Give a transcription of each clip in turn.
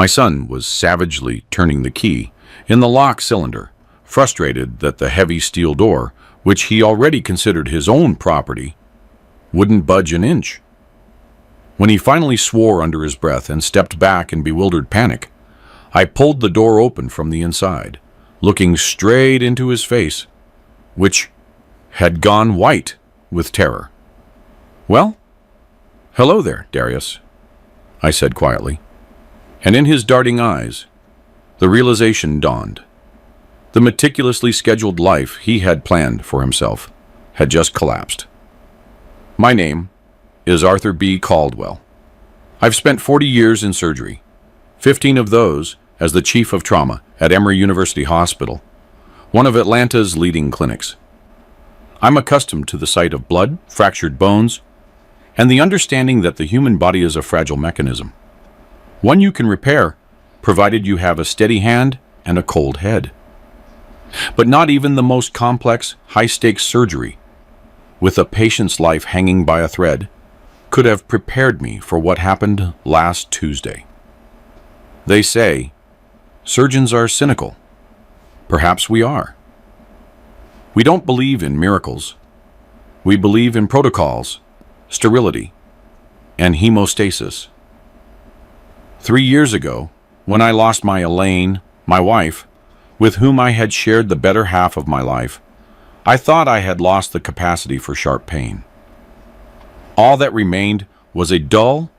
My son was savagely turning the key in the lock cylinder, frustrated that the heavy steel door, which he already considered his own property, wouldn't budge an inch. When he finally swore under his breath and stepped back in bewildered panic, I pulled the door open from the inside, looking straight into his face, which had gone white with terror. "Well, hello there, Darius," I said quietly, and in his darting eyes, the realization dawned. The meticulously scheduled life he had planned for himself had just collapsed. "My name is Arthur B. Caldwell. I've spent 40 years in surgery, 15 of those as the chief of trauma at Emory University Hospital, one of Atlanta's leading clinics. I'm accustomed to the sight of blood, fractured bones, and the understanding that the human body is a fragile mechanism, one you can repair, provided you have a steady hand and a cold head. But not even the most complex, high-stakes surgery, with a patient's life hanging by a thread, could have prepared me for what happened last Tuesday. They say surgeons are cynical. Perhaps we are. We don't believe in miracles. We believe in protocols, sterility, and hemostasis. 3 years ago, when I lost my Elaine, my wife, with whom I had shared the better half of my life, I thought I had lost the capacity for sharp pain. All that remained was a dull,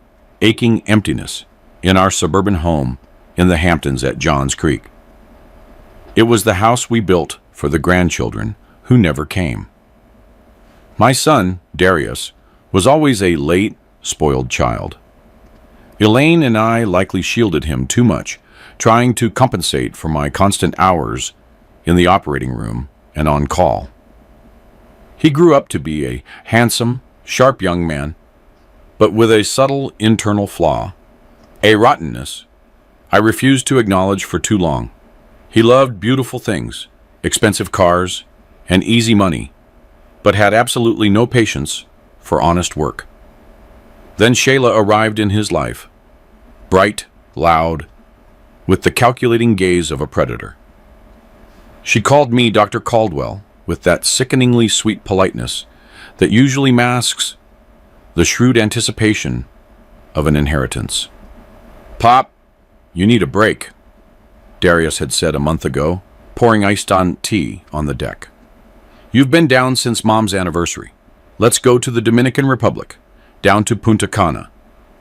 aching emptiness in our suburban home in the Hamptons at Johns Creek. It was the house we built for the grandchildren who never came. My son, Darius, was always a late, spoiled child. Elaine and I likely shielded him too much, trying to compensate for my constant hours in the operating room and on call. He grew up to be a handsome, sharp young man, but with a subtle internal flaw, a rottenness I refused to acknowledge for too long. He loved beautiful things, expensive cars, and easy money, but had absolutely no patience for honest work. Then Shayla arrived in his life, bright, loud, with the calculating gaze of a predator. She called me Dr. Caldwell with that sickeningly sweet politeness that usually masks the shrewd anticipation of an inheritance. "Pop, you need a break," Darius had said a month ago, pouring iced-on tea on the deck. "You've been down since Mom's anniversary. Let's go to the Dominican Republic, down to Punta Cana.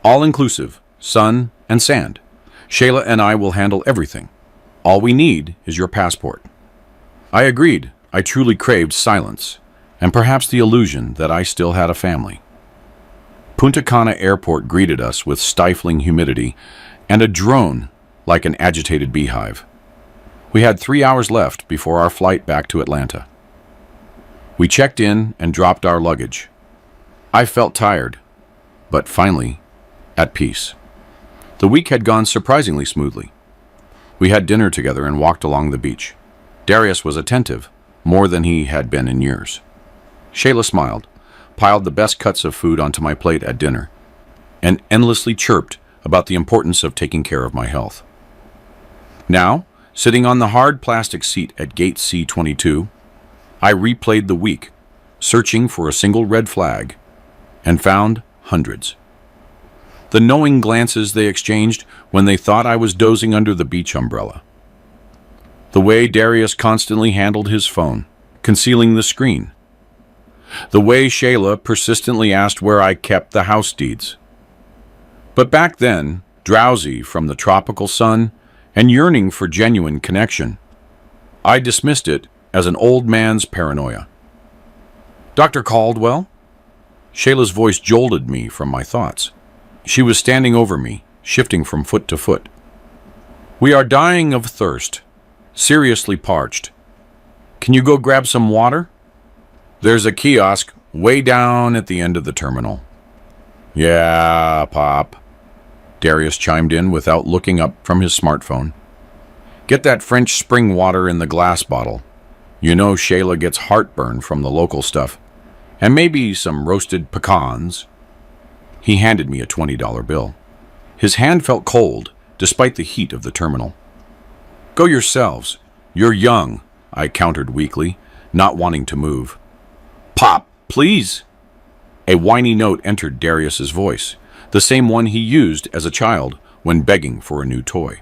All-inclusive, sun and sand. Shayla and I will handle everything. All we need is your passport." I agreed. I truly craved silence, and perhaps the illusion that I still had a family. Punta Cana Airport greeted us with stifling humidity and a drone like an agitated beehive. We had 3 hours left before our flight back to Atlanta. We checked in and dropped our luggage. I felt tired, but finally at peace. The week had gone surprisingly smoothly. We had dinner together and walked along the beach. Darius was attentive, more than he had been in years. Shayla smiled, piled the best cuts of food onto my plate at dinner, and endlessly chirped about the importance of taking care of my health. Now, sitting on the hard plastic seat at Gate C-22, I replayed the week, searching for a single red flag, and found hundreds. The knowing glances they exchanged when they thought I was dozing under the beach umbrella. The way Darius constantly handled his phone, concealing the screen. The way Shayla persistently asked where I kept the house deeds. But back then, drowsy from the tropical sun and yearning for genuine connection, I dismissed it as an old man's paranoia. "Dr. Caldwell?" Shayla's voice jolted me from my thoughts. She was standing over me, shifting from foot to foot. "We are dying of thirst, seriously parched. Can you go grab some water? There's a kiosk way down at the end of the terminal." "Yeah, Pop," Darius chimed in without looking up from his smartphone. "Get that French spring water in the glass bottle. You know Shayla gets heartburn from the local stuff. And maybe some roasted pecans." He handed me a $20 bill. His hand felt cold, despite the heat of the terminal. Go yourselves. You're young, I countered weakly, not wanting to move. Pop, please. A whiny note entered Darius's voice, the same one he used as a child when begging for a new toy.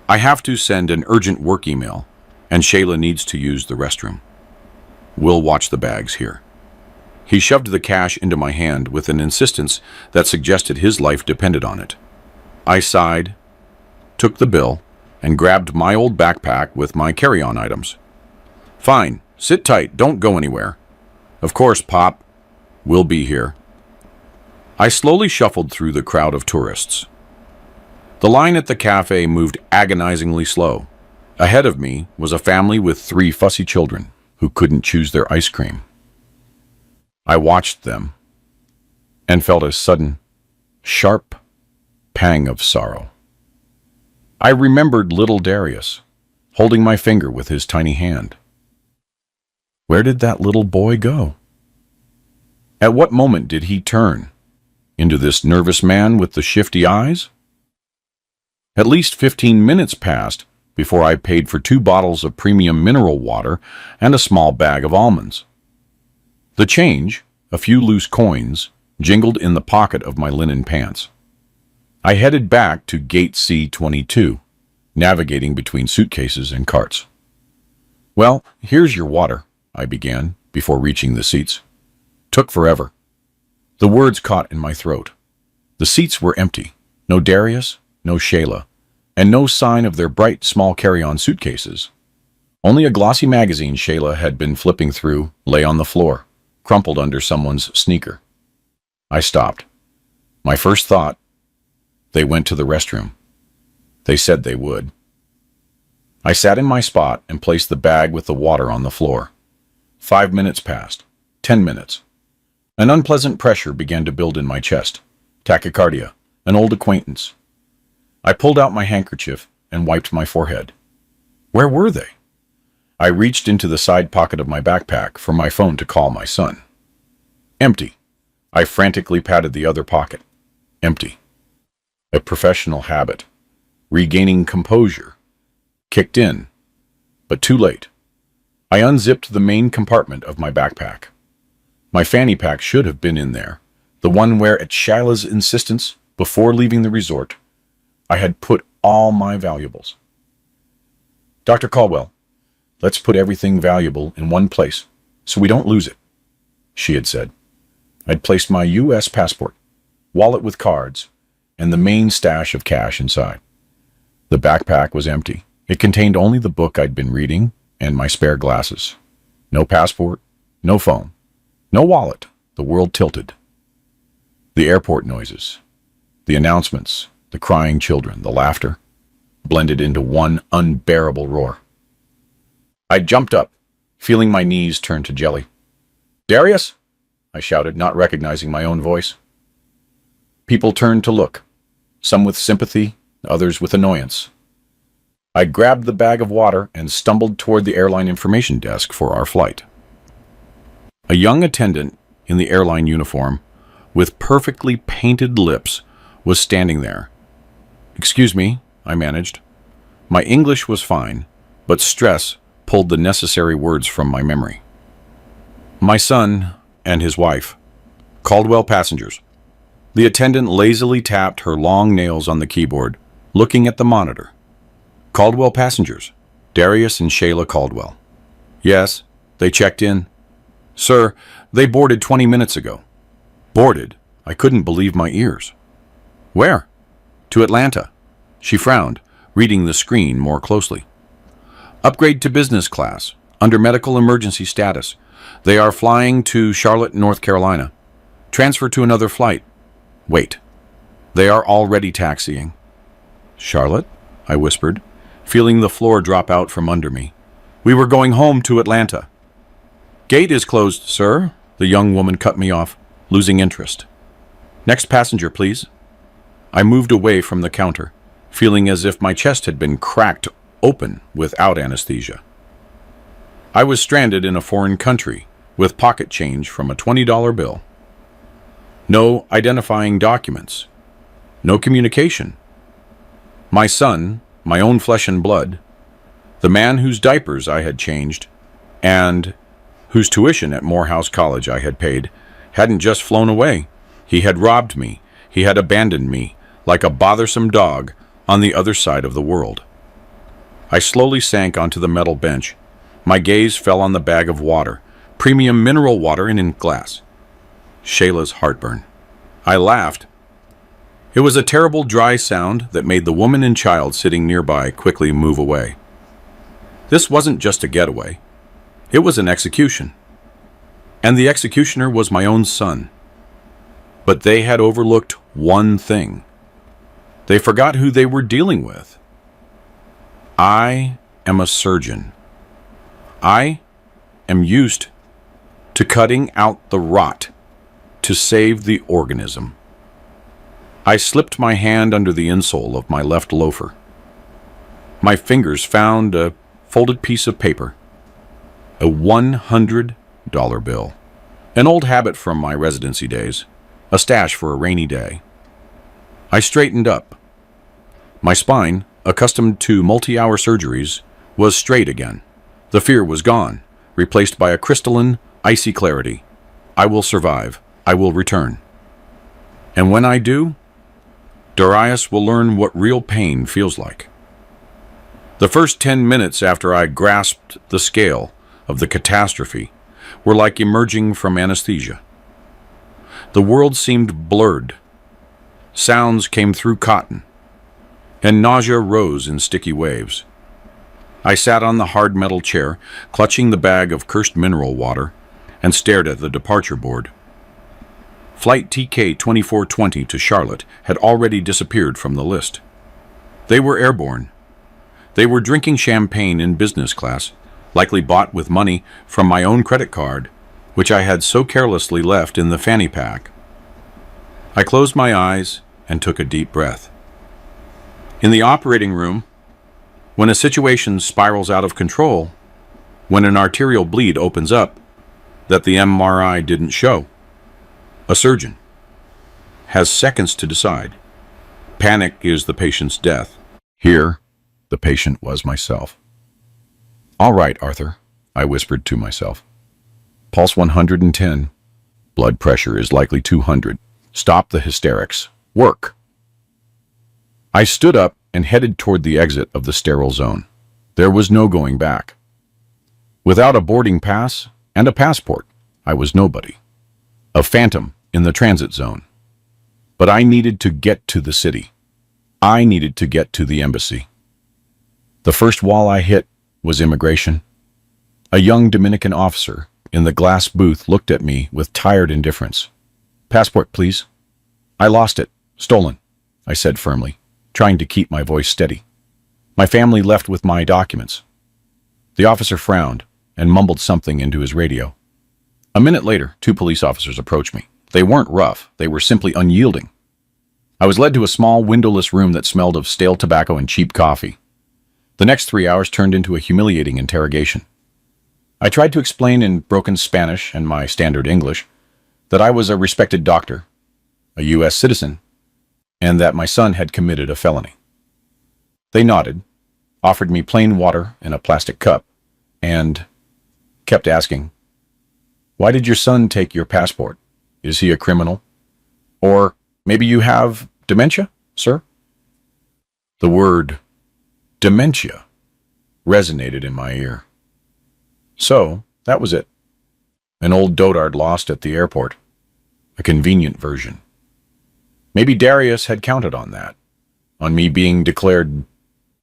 I have to send an urgent work email, and Shayla needs to use the restroom. We'll watch the bags here. He shoved the cash into my hand with an insistence that suggested his life depended on it. I sighed, took the bill, and grabbed my old backpack with my carry-on items. Fine, sit tight, don't go anywhere. Of course, Pop. We'll be here. I slowly shuffled through the crowd of tourists. The line at the cafe moved agonizingly slow. Ahead of me was a family with 3 fussy children who couldn't choose their ice cream. I watched them and felt a sudden, sharp pang of sorrow. I remembered little Darius, holding my finger with his tiny hand. Where did that little boy go? At what moment did he turn into this nervous man with the shifty eyes? At least 15 minutes passed before I paid for 2 bottles of premium mineral water and a small bag of almonds. The change, a few loose coins, jingled in the pocket of my linen pants. I headed back to Gate C-22, navigating between suitcases and carts. Well, here's your water, I began, before reaching the seats. Took forever. The words caught in my throat. The seats were empty. No Darius, no Shayla, and no sign of their bright, small carry-on suitcases. Only a glossy magazine Shayla had been flipping through lay on the floor, crumpled under someone's sneaker. I stopped. My first thought, they went to the restroom. They said they would. I sat in my spot and placed the bag with the water on the floor. 5 minutes passed. 10 minutes. An unpleasant pressure began to build in my chest. Tachycardia, an old acquaintance. I pulled out my handkerchief and wiped my forehead. Where were they? I reached into the side pocket of my backpack for my phone to call my son. Empty. I frantically patted the other pocket. Empty. A professional habit. Regaining composure. Kicked in, but too late. I unzipped the main compartment of my backpack. My fanny pack should have been in there, the one where, at Shayla's insistence, before leaving the resort, I had put all my valuables. Dr. Caldwell, let's put everything valuable in one place, so we don't lose it, she had said. I'd placed my U.S. passport, wallet with cards, and the main stash of cash inside. The backpack was empty. It contained only the book I'd been reading and my spare glasses. No passport, no phone, no wallet. The world tilted. The airport noises, the announcements, the crying children, the laughter, blended into one unbearable roar. I jumped up, feeling my knees turn to jelly. Darius? I shouted, not recognizing my own voice. People turned to look, some with sympathy, others with annoyance. I grabbed the bag of water and stumbled toward the airline information desk for our flight. A young attendant in the airline uniform, with perfectly painted lips, was standing there. Excuse me, I managed. My English was fine, but stress pulled the necessary words from my memory. My son and his wife. Caldwell passengers. The attendant lazily tapped her long nails on the keyboard, looking at the monitor. Caldwell passengers. Darius and Shayla Caldwell. Yes, they checked in. Sir, they boarded 20 minutes ago. Boarded? I couldn't believe my ears. Where? To Atlanta. She frowned, reading the screen more closely. Upgrade to business class, under medical emergency status. They are flying to Charlotte, North Carolina. Transfer to another flight. Wait. They are already taxiing. Charlotte? I whispered, feeling the floor drop out from under me. We were going home to Atlanta. Gate is closed, sir. The young woman cut me off, losing interest. Next passenger, please. I moved away from the counter, feeling as if my chest had been cracked open without anesthesia. I was stranded in a foreign country with pocket change from a $20 bill. No identifying documents. No communication. My son, my own flesh and blood, the man whose diapers I had changed, and whose tuition at Morehouse College I had paid, hadn't just flown away. He had robbed me. He had abandoned me, like a bothersome dog, on the other side of the world. I slowly sank onto the metal bench. My gaze fell on the bag of water, premium mineral water in glass. Shayla's heartburn. I laughed. It was a terrible dry sound that made the woman and child sitting nearby quickly move away. This wasn't just a getaway. It was an execution. And the executioner was my own son. But they had overlooked one thing. They forgot who they were dealing with. I am a surgeon. I am used to cutting out the rot to save the organism. I slipped my hand under the insole of my left loafer. My fingers found a folded piece of paper, a $100 bill, an old habit from my residency days, a stash for a rainy day. I straightened up. My spine, accustomed to multi-hour surgeries, was straight again. The fear was gone, replaced by a crystalline, icy clarity. I will survive. I will return. And when I do, Darius will learn what real pain feels like. The first 10 minutes after I grasped the scale of the catastrophe were like emerging from anesthesia. The world seemed blurred. Sounds came through cotton, and nausea rose in sticky waves. I sat on the hard metal chair, clutching the bag of cursed mineral water, and stared at the departure board. Flight TK-2420 to Charlotte had already disappeared from the list. They were airborne. They were drinking champagne in business class, likely bought with money from my own credit card, which I had so carelessly left in the fanny pack. I closed my eyes and took a deep breath. In the operating room, when a situation spirals out of control, when an arterial bleed opens up that the MRI didn't show, a surgeon has seconds to decide. Panic is the patient's death. Here, the patient was myself. "All right, Arthur," I whispered to myself. "Pulse 110. Blood pressure is likely 200. Stop the hysterics. Work." I stood up and headed toward the exit of the sterile zone. There was no going back. Without a boarding pass and a passport, I was nobody. A phantom in the transit zone. But I needed to get to the city. I needed to get to the embassy. The first wall I hit was immigration. A young Dominican officer in the glass booth looked at me with tired indifference. "Passport, please." "I lost it. Stolen," I said firmly, trying to keep my voice steady. "My family left with my documents." The officer frowned and mumbled something into his radio. A minute later, 2 police officers approached me. They weren't rough, they were simply unyielding. I was led to a small, windowless room that smelled of stale tobacco and cheap coffee. The next 3 hours turned into a humiliating interrogation. I tried to explain in broken Spanish and my standard English that I was a respected doctor, a U.S. citizen, and that my son had committed a felony. They nodded, offered me plain water in a plastic cup, and kept asking, "Why did your son take your passport? Is he a criminal? Or maybe you have dementia, sir?" The word dementia resonated in my ear. So, that was it. An old dotard lost at the airport. A convenient version. Maybe Darius had counted on that, on me being declared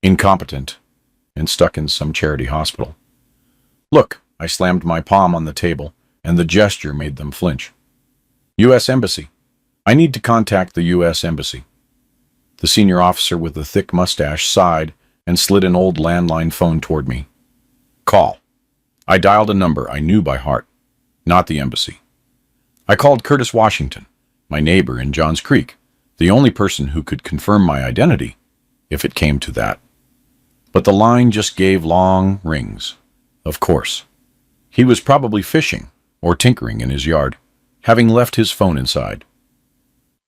incompetent and stuck in some charity hospital. "Look," I slammed my palm on the table, and the gesture made them flinch. "U.S. Embassy. I need to contact the U.S. Embassy." The senior officer with the thick mustache sighed and slid an old landline phone toward me. "Call." I dialed a number I knew by heart. Not the embassy. I called Curtis Washington, my neighbor in Johns Creek, the only person who could confirm my identity, if it came to that. But the line just gave long rings. Of course. He was probably fishing or tinkering in his yard, having left his phone inside.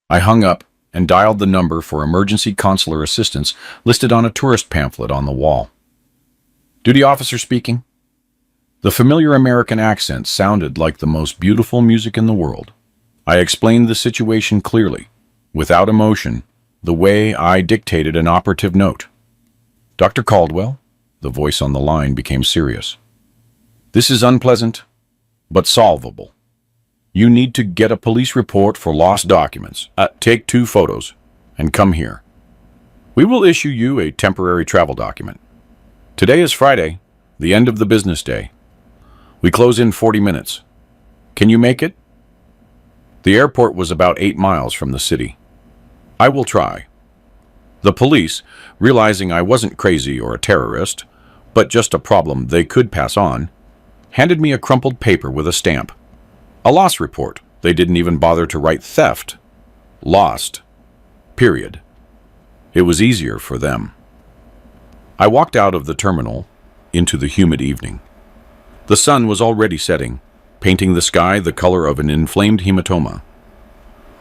I hung up and dialed the number for emergency consular assistance listed on a tourist pamphlet on the wall. "Duty officer speaking." The familiar American accent sounded like the most beautiful music in the world. I explained the situation clearly, without emotion, the way I dictated an operative note. "Dr. Caldwell?" The voice on the line became serious. "This is unpleasant, but solvable. You need to get a police report for lost documents. Take 2 photos and come here. We will issue you a temporary travel document. Today is Friday, the end of the business day. We close in 40 minutes. Can you make it?" The airport was about 8 miles from the city. "I will try." The police, realizing I wasn't crazy or a terrorist, but just a problem they could pass on, handed me a crumpled paper with a stamp. A loss report. They didn't even bother to write theft. Lost. Period. It was easier for them. I walked out of the terminal into the humid evening. The sun was already setting, painting the sky the color of an inflamed hematoma.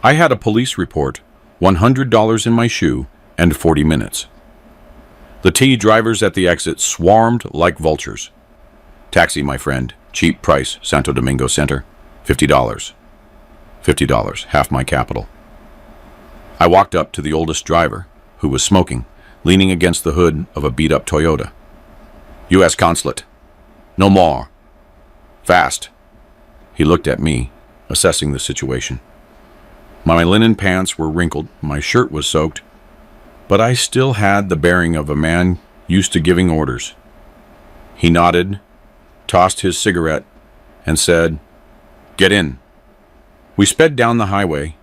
I had a police report, $100 in my shoe, and 40 minutes. The T drivers at the exit swarmed like vultures. "Taxi, my friend. Cheap price, Santo Domingo Center. $50. $50, half my capital." I walked up to the oldest driver, who was smoking, leaning against the hood of a beat-up Toyota. "U.S. Consulate. No more. Fast." He looked at me, assessing the situation. My linen pants were wrinkled, my shirt was soaked, but I still had the bearing of a man used to giving orders. He nodded, tossed his cigarette, and said, "Get in." We sped down the highway,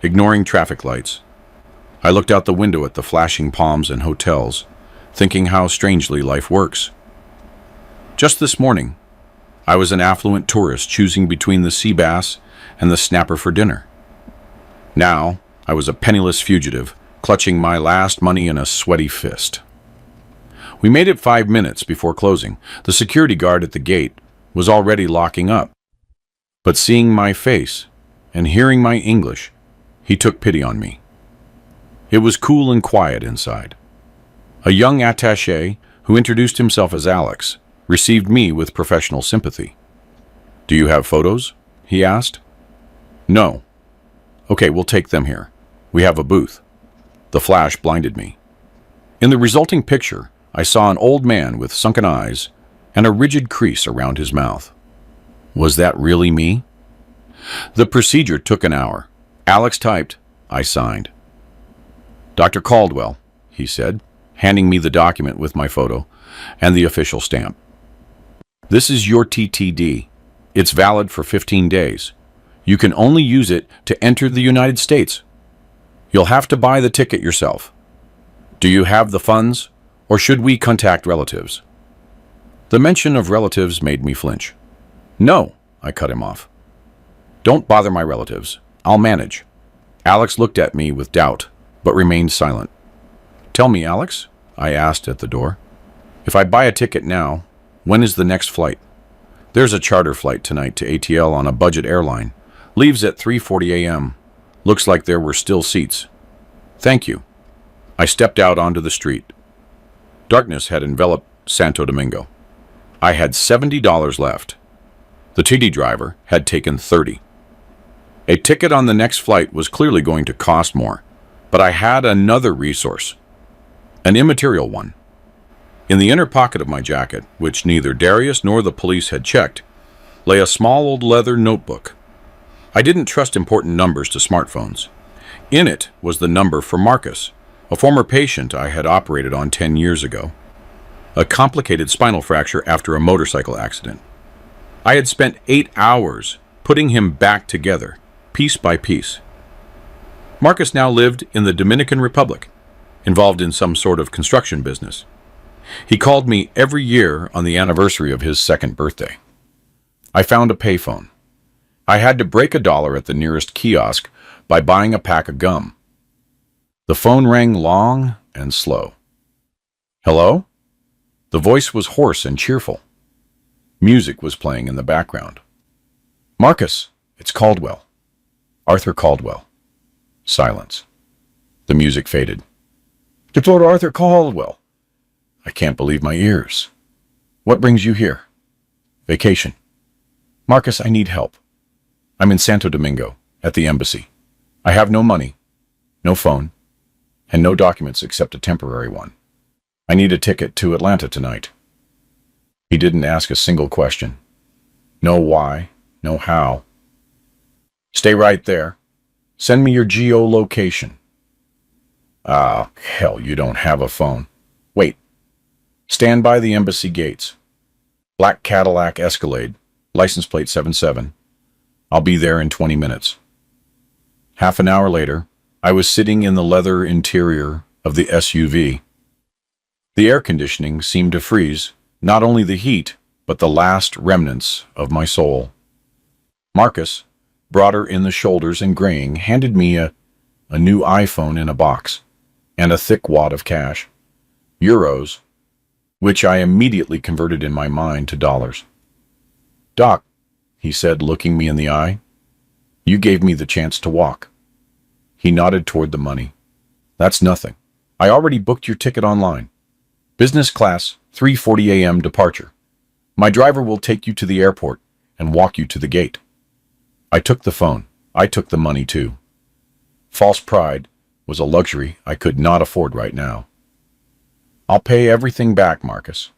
ignoring traffic lights. I looked out the window at the flashing palms and hotels, thinking how strangely life works. Just this morning, I was an affluent tourist choosing between the sea bass and the snapper for dinner. Now, I was a penniless fugitive, clutching my last money in a sweaty fist. We made it 5 minutes before closing. The security guard at the gate was already locking up. But seeing my face and hearing my English, he took pity on me. It was cool and quiet inside. A young attaché, who introduced himself as Alex, received me with professional sympathy. "Do you have photos?" he asked. "No." "Okay, we'll take them here. We have a booth." The flash blinded me. In the resulting picture, I saw an old man with sunken eyes and a rigid crease around his mouth. Was that really me? The procedure took an hour. Alex typed. I signed. "Dr. Caldwell," he said, handing me the document with my photo and the official stamp. "This is your TTD. It's valid for 15 days. You can only use it to enter the United States. You'll have to buy the ticket yourself. Do you have the funds, or should we contact relatives?" The mention of relatives made me flinch. "No," I cut him off. "Don't bother my relatives. I'll manage." Alex looked at me with doubt, but remained silent. "Tell me, Alex," I asked at the door, "if I buy a ticket now, when is the next flight?" "There's a charter flight tonight to ATL on a budget airline. Leaves at 3:40 a.m. Looks like there were still seats." "Thank you." I stepped out onto the street. Darkness had enveloped Santo Domingo. I had $70 left. The TD driver had taken 30. A ticket on the next flight was clearly going to cost more, but I had another resource, an immaterial one. In the inner pocket of my jacket, which neither Darius nor the police had checked, lay a small old leather notebook. I didn't trust important numbers to smartphones. In it was the number for Marcus, a former patient I had operated on 10 years ago. A complicated spinal fracture after a motorcycle accident. I had spent 8 hours putting him back together, piece by piece. Marcus now lived in the Dominican Republic, involved in some sort of construction business. He called me every year on the anniversary of his 2nd birthday. I found a payphone. I had to break $1 at the nearest kiosk by buying a pack of gum. The phone rang long and slow. "Hello?" The voice was hoarse and cheerful. Music was playing in the background. "Marcus, it's Caldwell. Arthur Caldwell." Silence. The music faded. Deplored Arthur Caldwell. I can't believe my ears. What brings you here? Vacation. Marcus, I need help. I'm in Santo Domingo, at the embassy. I have no money, no phone, and no documents except a temporary one. I need a ticket to Atlanta tonight. He didn't ask a single question. No why, no how. Stay right there. Send me your geolocation. Ah, hell, you don't have a phone. Wait. Stand by the embassy gates. Black Cadillac Escalade, license plate 77. I'll be there in 20 minutes. Half an hour later, I was sitting in the leather interior of the SUV. The air conditioning seemed to freeze not only the heat, but the last remnants of my soul. Marcus, broader in the shoulders and graying, handed me a new iPhone in a box and a thick wad of cash, euros, which I immediately converted in my mind to dollars. Doc, he said, looking me in the eye, you gave me the chance to walk. He nodded toward the money. That's nothing. I already booked your ticket online. Business class, 3:40 a.m. departure. My driver will take you to the airport and walk you to the gate. I took the phone. I took the money too. False pride was a luxury I could not afford right now. I'll pay everything back, Marcus.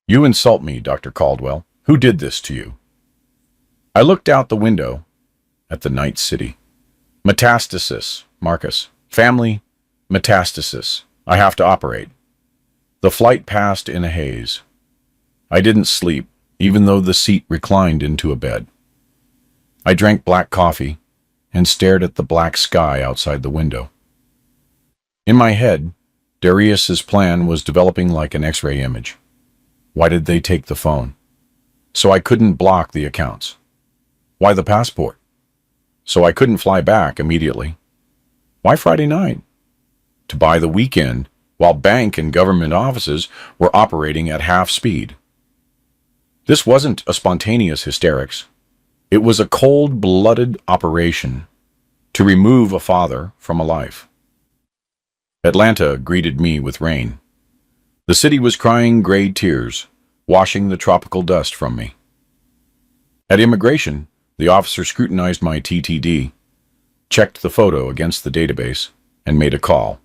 You insult me, Dr. Caldwell. Who did this to you? I looked out the window at the night city. Metastasis, Marcus. Family, metastasis. I have to operate. The flight passed in a haze. I didn't sleep, even though the seat reclined into a bed. I drank black coffee and stared at the black sky outside the window. In my head, Darius's plan was developing like an X-ray image. Why did they take the phone? So I couldn't block the accounts. Why the passport? So I couldn't fly back immediately. Why Friday night? To buy the weekend, while bank and government offices were operating at half speed. This wasn't a spontaneous hysterics. It was a cold-blooded operation to remove a father from a life. Atlanta greeted me with rain. The city was crying gray tears, washing the tropical dust from me. At immigration, the officer scrutinized my TTD, checked the photo against the database, and made a call.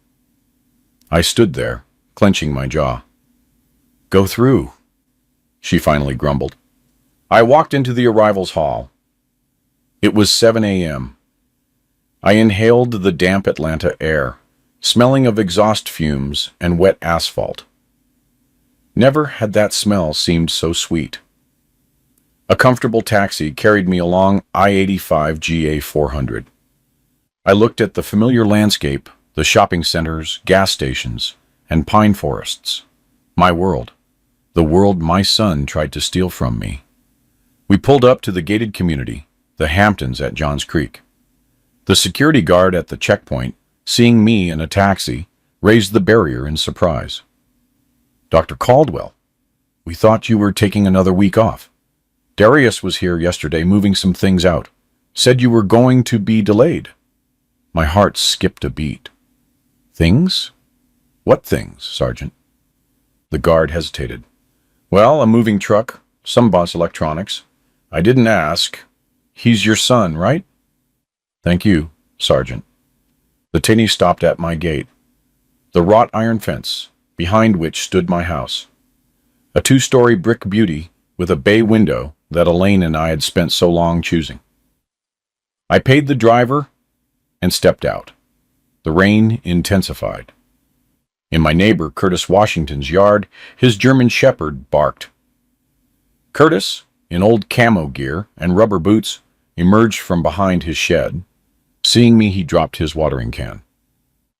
I stood there, clenching my jaw. Go through, she finally grumbled. I walked into the arrivals hall. It was 7 a.m. I inhaled the damp Atlanta air, smelling of exhaust fumes and wet asphalt. Never had that smell seemed so sweet. A comfortable taxi carried me along I-85 GA 400. I looked at the familiar landscape, the shopping centers, gas stations, and pine forests. My world. The world my son tried to steal from me. We pulled up to the gated community, the Hamptons at Johns Creek. The security guard at the checkpoint, seeing me in a taxi, raised the barrier in surprise. Dr. Caldwell, we thought you were taking another week off. Darius was here yesterday moving some things out. Said you were going to be delayed. My heart skipped a beat. Things? What things, Sergeant? The guard hesitated. Well, a moving truck, some Boss Electronics. I didn't ask. He's your son, right? Thank you, Sergeant. The tinny stopped at my gate. The wrought iron fence, behind which stood my house. A 2-story brick beauty with a bay window that Elaine and I had spent so long choosing. I paid the driver and stepped out. The rain intensified. In my neighbor Curtis Washington's yard, his German shepherd barked. Curtis, in old camo gear and rubber boots, emerged from behind his shed. Seeing me, he dropped his watering can.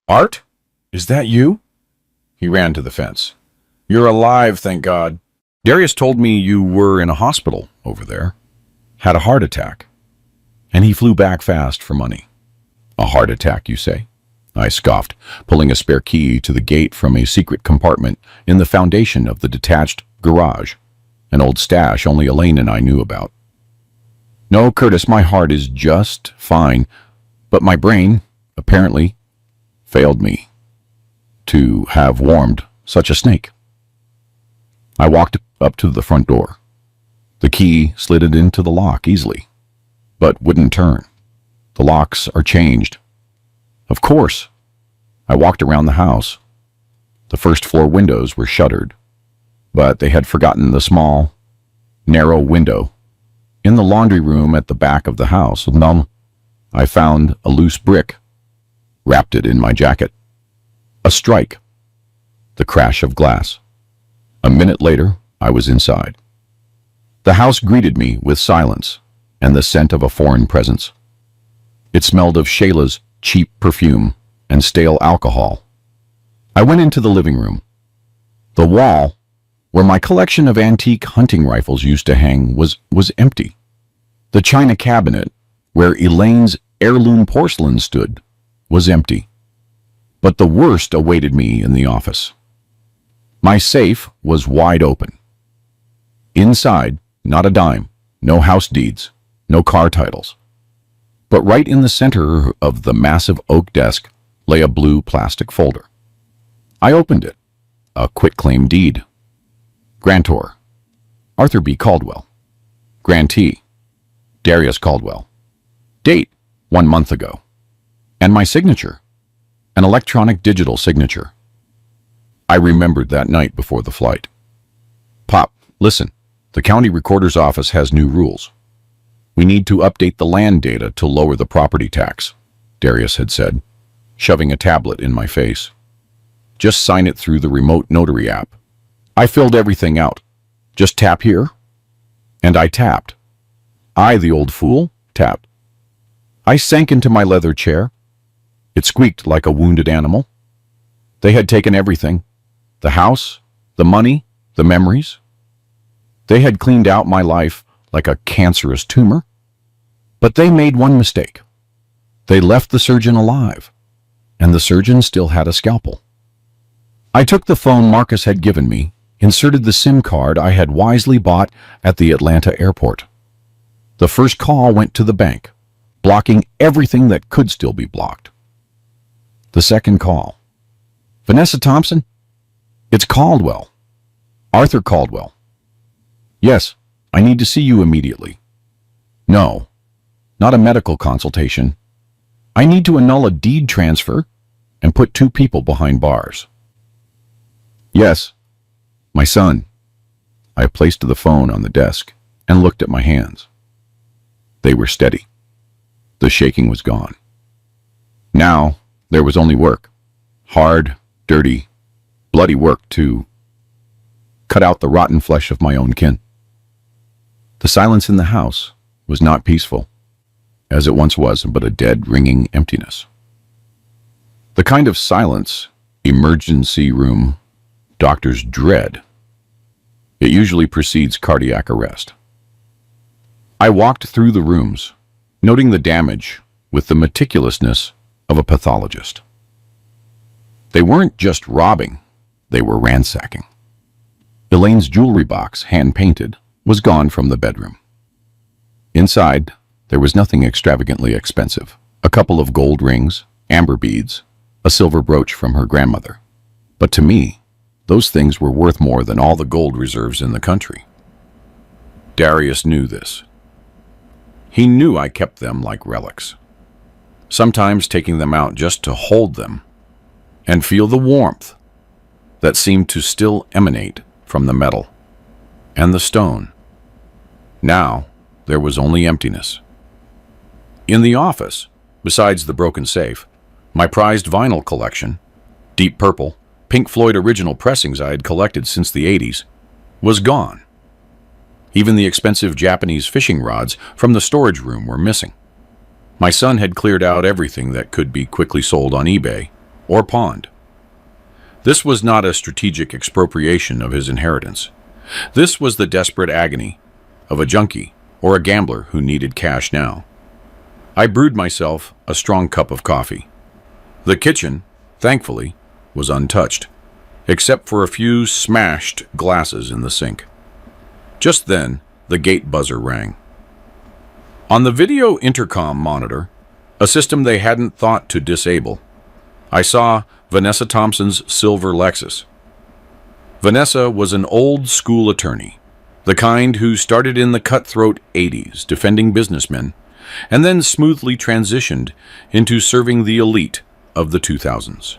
Art? Is that you? He ran to the fence. You're alive, thank God. Darius told me you were in a hospital over there. Had a heart attack. And he flew back fast for money. A heart attack, you say? I scoffed, pulling a spare key to the gate from a secret compartment in the foundation of the detached garage, an old stash only Elaine and I knew about. No, Curtis, my heart is just fine, but my brain, apparently, failed me to have warmed such a snake. I walked up to the front door. The key slid into the lock easily, but wouldn't turn. The locks are changed. Of course. I walked around the house. The first floor windows were shuttered, but they had forgotten the small, narrow window. In the laundry room at the back of the house, I found a loose brick, wrapped it in my jacket. A strike. The crash of glass. A minute later, I was inside. The house greeted me with silence and the scent of a foreign presence. It smelled of Shayla's cheap perfume and stale alcohol. I went into the living room. The wall, where my collection of antique hunting rifles used to hang, was empty. The china cabinet, where Elaine's heirloom porcelain stood, was empty. But the worst awaited me in the office. My safe was wide open. Inside, not a dime, no house deeds, no car titles. But right in the center of the massive oak desk lay a blue plastic folder. I opened it. A quitclaim deed. Grantor, Arthur B. Caldwell. Grantee, Darius Caldwell. Date, 1 month ago. And my signature, an electronic digital signature. I remembered that night before the flight. Pop, listen, the county recorder's office has new rules. We need to update the land data to lower the property tax, Darius had said, shoving a tablet in my face. Just sign it through the remote notary app. I filled everything out. Just tap here. And I tapped. I, the old fool, tapped. I sank into my leather chair. It squeaked like a wounded animal. They had taken everything. The house, the money, the memories. They had cleaned out my life like a cancerous tumor. But they made one mistake. They left the surgeon alive, and the surgeon still had a scalpel. I took the phone Marcus had given me, inserted the SIM card I had wisely bought at the Atlanta airport. The first call went to the bank, blocking everything that could still be blocked. The second call. Vanessa Thompson? It's Caldwell. Arthur Caldwell. Yes, I need to see you immediately. No, not a medical consultation. I need to annul a deed transfer and put 2 people behind bars. Yes, my son. I placed the phone on the desk and looked at my hands. They were steady. The shaking was gone. Now, there was only work. Hard, dirty, bloody work to cut out the rotten flesh of my own kin. The silence in the house was not peaceful, as it once was, but a dead, ringing emptiness. The kind of silence emergency room doctors dread. It usually precedes cardiac arrest. I walked through the rooms, noting the damage with the meticulousness of a pathologist. They weren't just robbing, they were ransacking. Elaine's jewelry box, hand-painted, was gone from the bedroom. Inside, there was nothing extravagantly expensive. A couple of gold rings, amber beads, a silver brooch from her grandmother. But to me, those things were worth more than all the gold reserves in the country. Darius knew this. He knew I kept them like relics, sometimes taking them out just to hold them and feel the warmth that seemed to still emanate from the metal and the stone. Now, there was only emptiness. In the office, besides the broken safe, my prized vinyl collection, Deep Purple, Pink Floyd original pressings I had collected since the 80s, was gone. Even the expensive Japanese fishing rods from the storage room were missing. My son had cleared out everything that could be quickly sold on eBay or pawned. This was not a strategic expropriation of his inheritance. This was the desperate agony of a junkie or a gambler who needed cash now. I brewed myself a strong cup of coffee. The kitchen, thankfully, was untouched, except for a few smashed glasses in the sink. Just then, the gate buzzer rang. On the video intercom monitor, a system they hadn't thought to disable, I saw Vanessa Thompson's silver Lexus. Vanessa was an old-school attorney, the kind who started in the cutthroat 80s defending businessmen and then smoothly transitioned into serving the elite of the 2000s.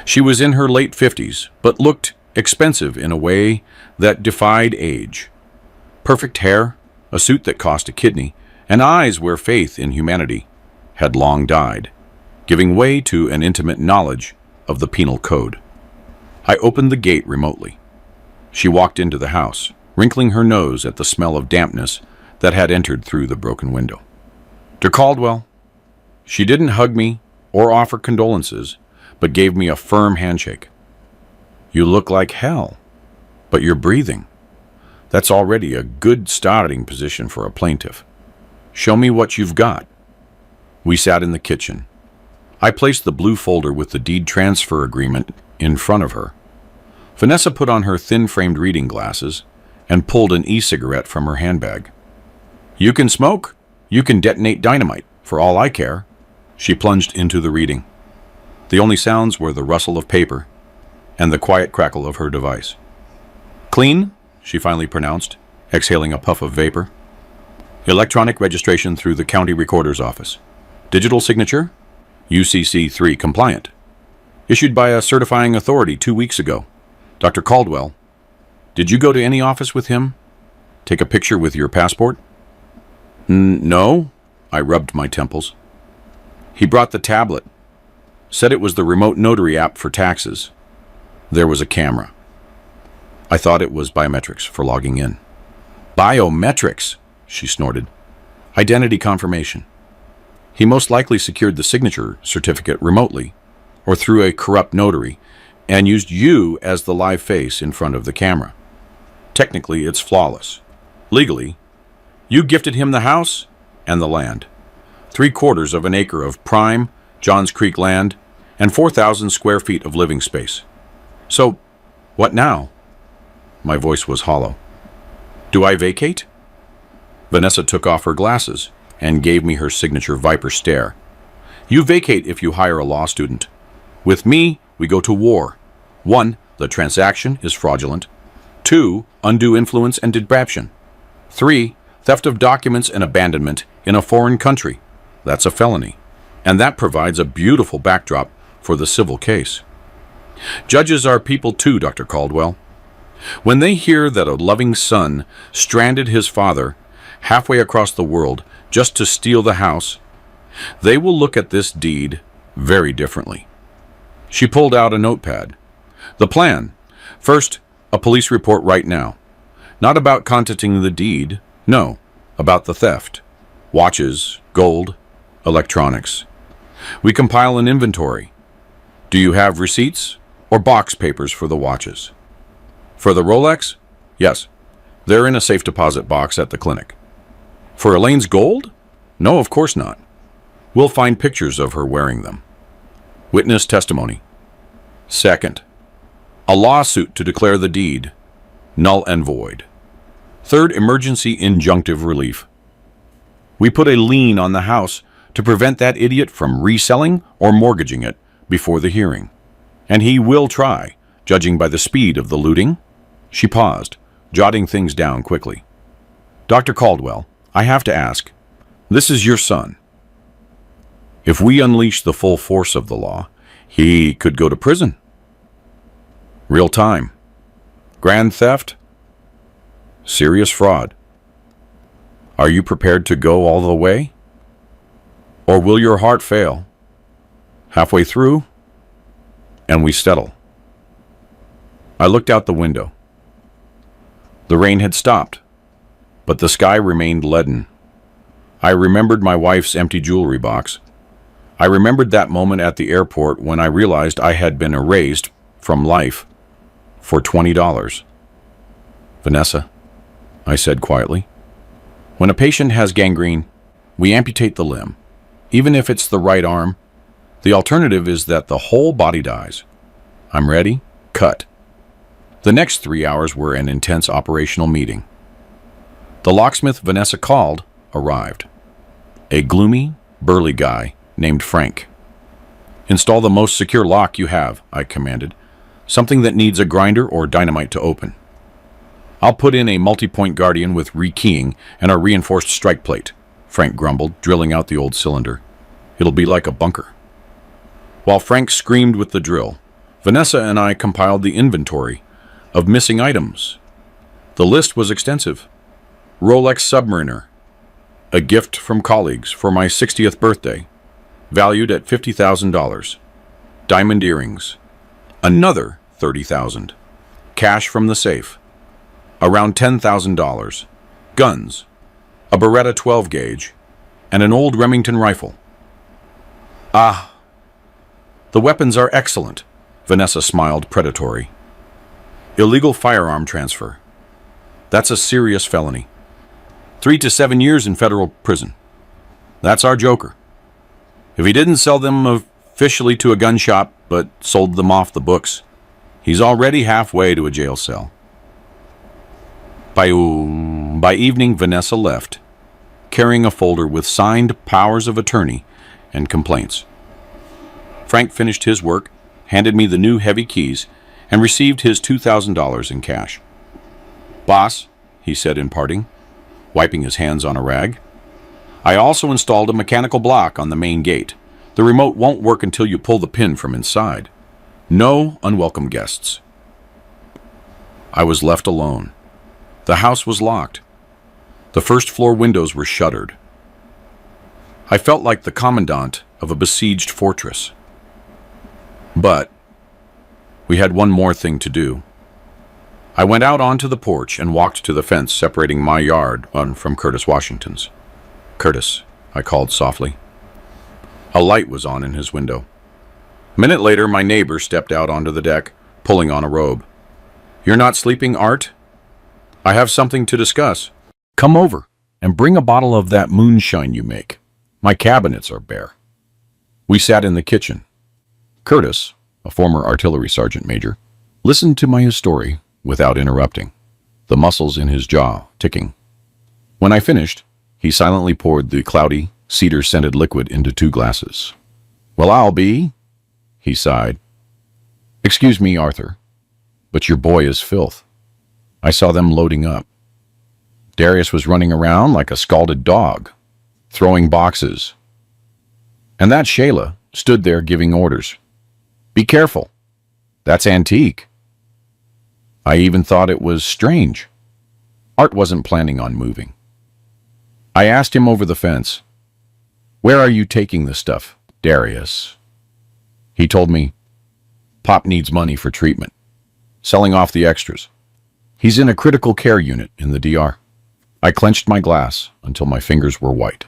She was in her late 50s, but looked expensive in a way that defied age. Perfect hair, a suit that cost a kidney, and eyes where faith in humanity had long died, giving way to an intimate knowledge of the penal code. I opened the gate remotely. She walked into the house, wrinkling her nose at the smell of dampness that had entered through the broken window. "Dr. Caldwell." She didn't hug me or offer condolences, but gave me a firm handshake. "You look like hell, but you're breathing. That's already a good starting position for a plaintiff. Show me what you've got." We sat in the kitchen. I placed the blue folder with the deed transfer agreement in front of her. Vanessa put on her thin-framed reading glasses and pulled an e-cigarette from her handbag. "You can smoke. You can detonate dynamite, for all I care." She plunged into the reading. The only sounds were the rustle of paper and the quiet crackle of her device. "Clean," she finally pronounced, exhaling a puff of vapor. "Electronic registration through the county recorder's office. Digital signature, UCC-3 compliant. Issued by a certifying authority 2 weeks ago. Dr. Caldwell, did you go to any office with him? Take a picture with your passport?" "No," I rubbed my temples. "He brought the tablet. Said it was the remote notary app for taxes. There was a camera. I thought it was biometrics for logging in." "Biometrics," she snorted. "Identity confirmation. He most likely secured the signature certificate remotely or through a corrupt notary and used you as the live face in front of the camera. Technically, it's flawless. Legally, you gifted him the house and the land. 3/4 of an acre of prime Johns Creek land and 4,000 square feet of living space. So, what now?" My voice was hollow. "Do I vacate?" Vanessa took off her glasses and gave me her signature viper stare. "You vacate if you hire a law student. With me, we go to war. 1, the transaction is fraudulent. 2, undue influence and deprivation. 3, theft of documents and abandonment in a foreign country. That's a felony. And that provides a beautiful backdrop for the civil case. Judges are people too, Dr. Caldwell. When they hear that a loving son stranded his father halfway across the world just to steal the house, they will look at this deed very differently." She pulled out a notepad. "The plan. First, a police report right now. Not about contacting the deed, no, about the theft. Watches, gold, electronics. We compile an inventory. Do you have receipts or box papers for the watches? For the Rolex? Yes. They're in a safe deposit box at the clinic. For Elaine's gold? No, of course not. We'll find pictures of her wearing them. Witness testimony. Second, a lawsuit to declare the deed null and void. Third, emergency injunctive relief. We put a lien on the house to prevent that idiot from reselling or mortgaging it before the hearing. And he will try, judging by the speed of the looting." She paused, jotting things down quickly. "Dr. Caldwell, I have to ask, this is your son. If we unleash the full force of the law, he could go to prison. Real time. Grand theft. Serious fraud. Are you prepared to go all the way? Or will your heart fail? Halfway through, and we settle." I looked out the window. The rain had stopped, but the sky remained leaden. I remembered my wife's empty jewelry box. I remembered that moment at the airport when I realized I had been erased from life for $20. "Vanessa," I said quietly, "when a patient has gangrene, we amputate the limb. Even if it's the right arm, the alternative is that the whole body dies. I'm ready. Cut." The next 3 hours were an intense operational meeting. The locksmith Vanessa called arrived. A gloomy, burly guy named Frank. Install the most secure lock you have, I commanded. Something that needs a grinder or dynamite to open. I'll put in a multi-point guardian with rekeying and a reinforced strike plate, Frank grumbled, drilling out the old cylinder. It'll be like a bunker. While Frank screamed with the drill, Vanessa and I compiled the inventory of missing items. The list was extensive. Rolex Submariner, a gift from colleagues for my 60th birthday, valued at $50,000. Diamond earrings, another $30,000. Cash from the safe, around $10,000. Guns, a Beretta 12 gauge, and an old Remington rifle. Ah, the weapons are excellent, Vanessa smiled predatory. Illegal firearm transfer. That's a serious felony. 3 to 7 years in federal prison. That's our joker. If he didn't sell them officially to a gun shop, but sold them off the books, he's already halfway to a jail cell. By evening, Vanessa left, carrying a folder with signed powers of attorney and complaints. Frank finished his work, handed me the new heavy keys, and received his $2,000 in cash. Boss, he said in parting, wiping his hands on a rag, I also installed a mechanical block on the main gate. The remote won't work until you pull the pin from inside. No unwelcome guests. I was left alone. The house was locked. The first floor windows were shuttered. I felt like the commandant of a besieged fortress. But we had one more thing to do. I went out onto the porch and walked to the fence separating my yard from Curtis Washington's. Curtis, I called softly. A light was on in his window. A minute later, my neighbor stepped out onto the deck, pulling on a robe. You're not sleeping, Art? I have something to discuss. Come over and bring a bottle of that moonshine you make. My cabinets are bare. We sat in the kitchen. Curtis, a former artillery sergeant major, listened to my story without interrupting, the muscles in his jaw ticking. When I finished, he silently poured the cloudy, cedar-scented liquid into 2 glasses. Well, I'll be, he sighed. Excuse me, Arthur, but your boy is filth. I saw them loading up. Darius was running around like a scalded dog, throwing boxes. And that Shayla stood there giving orders. Be careful. That's antique. I even thought it was strange. Art wasn't planning on moving. I asked him over the fence, where are you taking the stuff, Darius? He told me, Pop needs money for treatment, selling off the extras. He's in a critical care unit in the DR. I clenched my glass until my fingers were white.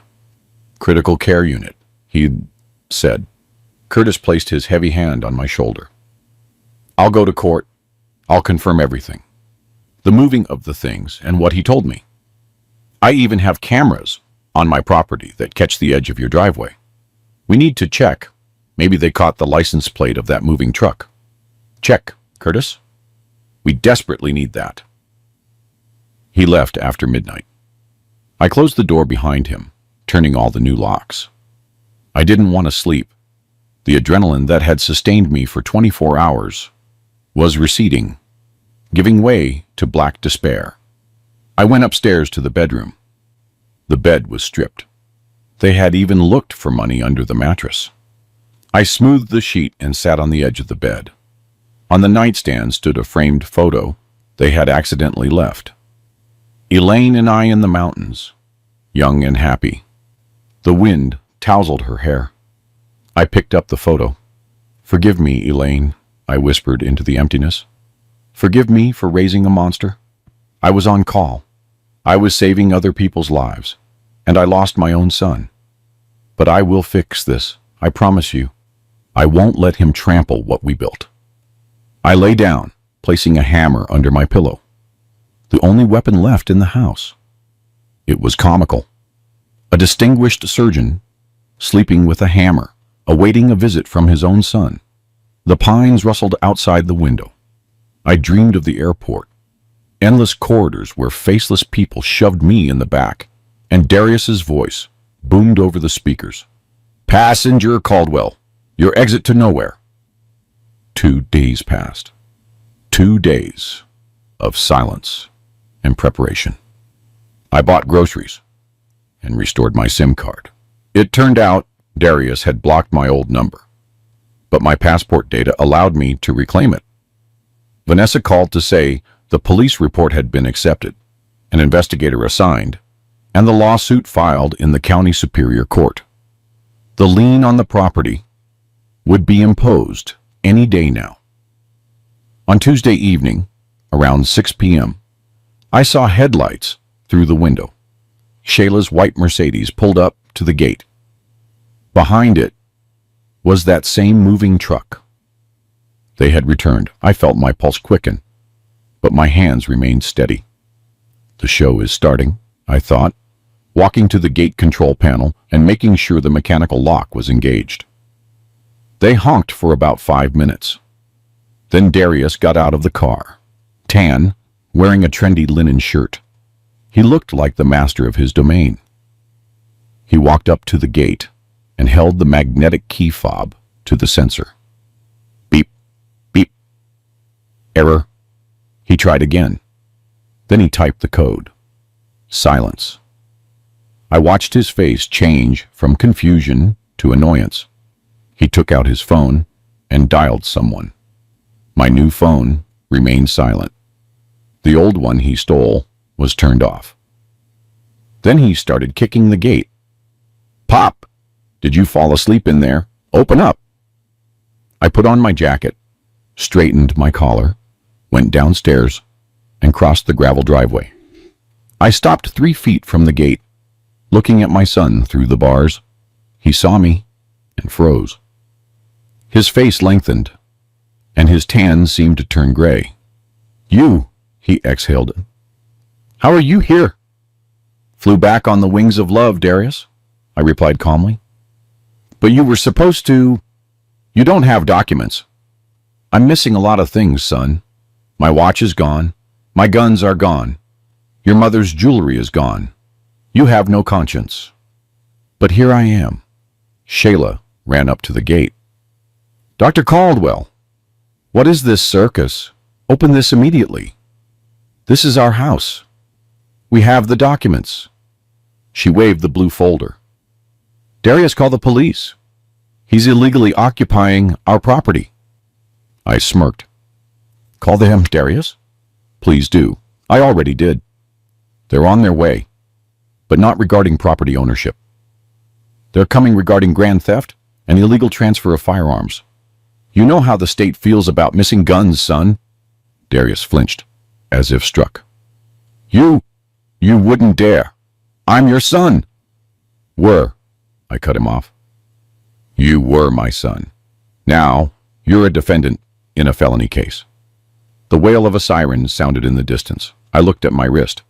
Critical care unit, he said. Curtis placed his heavy hand on my shoulder. I'll go to court. I'll confirm everything. The moving of the things and what he told me. I even have cameras on my property that catch the edge of your driveway. We need to check. Maybe they caught the license plate of that moving truck. Check, Curtis. We desperately need that. He left after midnight. I closed the door behind him, turning all the new locks. I didn't want to sleep. The adrenaline that had sustained me for 24 hours was receding, giving way to black despair. I went upstairs to the bedroom. The bed was stripped. They had even looked for money under the mattress. I smoothed the sheet and sat on the edge of the bed. On the nightstand stood a framed photo they had accidentally left. Elaine and I in the mountains, young and happy. The wind tousled her hair. I picked up the photo. Forgive me, Elaine, I whispered into the emptiness. Forgive me for raising a monster. I was on call. I was saving other people's lives, and I lost my own son. But I will fix this, I promise you. I won't let him trample what we built. I lay down, placing a hammer under my pillow. The only weapon left in the house. It was comical. A distinguished surgeon, sleeping with a hammer, awaiting a visit from his own son. The pines rustled outside the window. I dreamed of the airport. Endless corridors where faceless people shoved me in the back, and Darius's voice boomed over the speakers. Passenger Caldwell, Your exit to nowhere. 2 days passed. 2 days of silence and preparation. I bought groceries and restored my SIM card. It turned out Darius had blocked my old number, but my passport data allowed me to reclaim it. Vanessa called to say the police report had been accepted, an investigator assigned, and the lawsuit filed in the county superior court. The lien on the property would be imposed any day now. On Tuesday evening, around 6 p.m., I saw headlights through the window. Shayla's white Mercedes pulled up to the gate. Behind it was that same moving truck. They had returned. I felt my pulse quicken, but my hands remained steady. The show is starting, I thought, walking to the gate control panel and making sure the mechanical lock was engaged. They honked for about 5 minutes. Then Darius got out of the car, tan, wearing a trendy linen shirt. He looked like the master of his domain. He walked up to the gate and held the magnetic key fob to the sensor. Beep, beep. Error. He tried again. Then he typed the code. Silence. I watched his face change from confusion to annoyance. He took out his phone and dialed someone. My new phone remained silent. The old one he stole was turned off. Then he started kicking the gate. Pop! Did you fall asleep in there? Open up! I put on my jacket, straightened my collar, went downstairs, and crossed the gravel driveway. I stopped 3 feet from the gate, looking at my son through the bars. He saw me and froze. His face lengthened, and his tan seemed to turn gray. You, he exhaled. How are you here? Flew back on the wings of love, Darius, I replied calmly. But you were supposed to... You don't have documents. I'm missing a lot of things, son. My watch is gone. My guns are gone. Your mother's jewelry is gone. You have no conscience. But here I am. Shayla ran up to the gate. Dr. Caldwell, what is this circus? Open this immediately. This is our house. We have the documents. She waved the blue folder. Darius, call the police. He's illegally occupying our property. I smirked. Call them, Darius? Please do. I already did. They're on their way, but not regarding property ownership. They're coming regarding grand theft and illegal transfer of firearms. You know how the state feels about missing guns, son. Darius flinched, as if struck. You wouldn't dare. I'm your son. Were. I cut him off. You were my son. Now, you're a defendant in a felony case. The wail of a siren sounded in the distance. I looked at my wrist.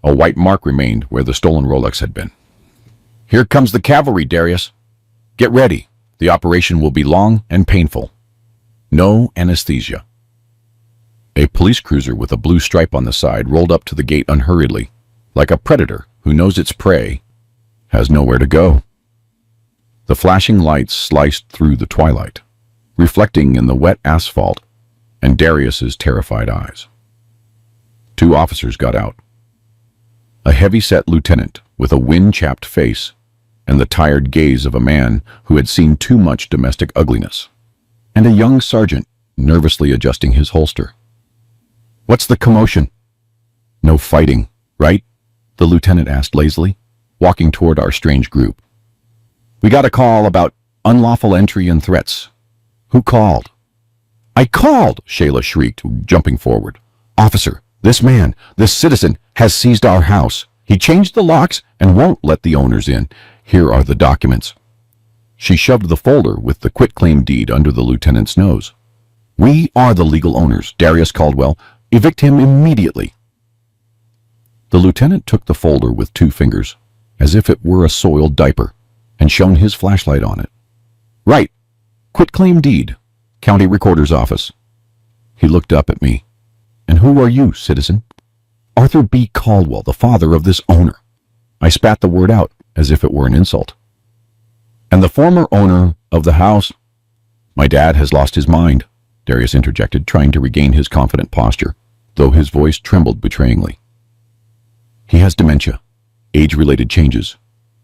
A white mark remained where the stolen Rolex had been. Here comes the cavalry, Darius. Get ready. The operation will be long and painful. No anesthesia. A police cruiser with a blue stripe on the side rolled up to the gate unhurriedly, like a predator who knows its prey has nowhere to go. The flashing lights sliced through the twilight, reflecting in the wet asphalt and Darius's terrified eyes. 2 officers got out. A heavy-set lieutenant with a wind-chapped face and the tired gaze of a man who had seen too much domestic ugliness, and a young sergeant nervously adjusting his holster. What's the commotion? No fighting, right? The lieutenant asked lazily, walking toward our strange group. We got a call about unlawful entry and threats. Who called? I called, Shayla shrieked, jumping forward. Officer, this man, this citizen, has seized our house. He changed the locks and won't let the owners in. Here are the documents. She shoved the folder with the quitclaim deed under the lieutenant's nose. We are the legal owners, Darius Caldwell. Evict him immediately. The lieutenant took the folder with 2 fingers, as if it were a soiled diaper, and shone his flashlight on it. Right. Quitclaim deed. County Recorder's Office. He looked up at me. And who are you, citizen? Arthur B. Caldwell, the father of this owner. I spat the word out, as if it were an insult. And the former owner of the house? My dad has lost his mind, Darius interjected, trying to regain his confident posture, though his voice trembled betrayingly. He has dementia, age-related changes.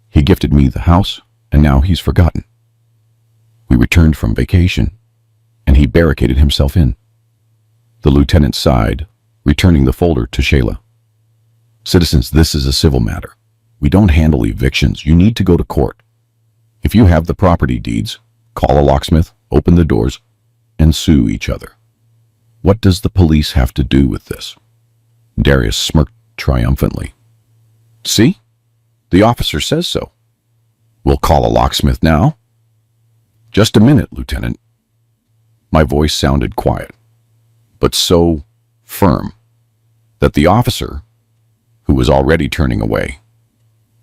He gifted me the house, and now he's forgotten. We returned from vacation, and he barricaded himself in. The lieutenant sighed, returning the folder to Shayla. Citizens, this is a civil matter. We don't handle evictions. You need to go to court. If you have the property deeds, call a locksmith, open the doors, and sue each other. What does the police have to do with this? Darius smirked triumphantly. See? The officer says so. We'll call a locksmith now. Just a minute, Lieutenant. My voice sounded quiet, but so firm that the officer, who was already turning away,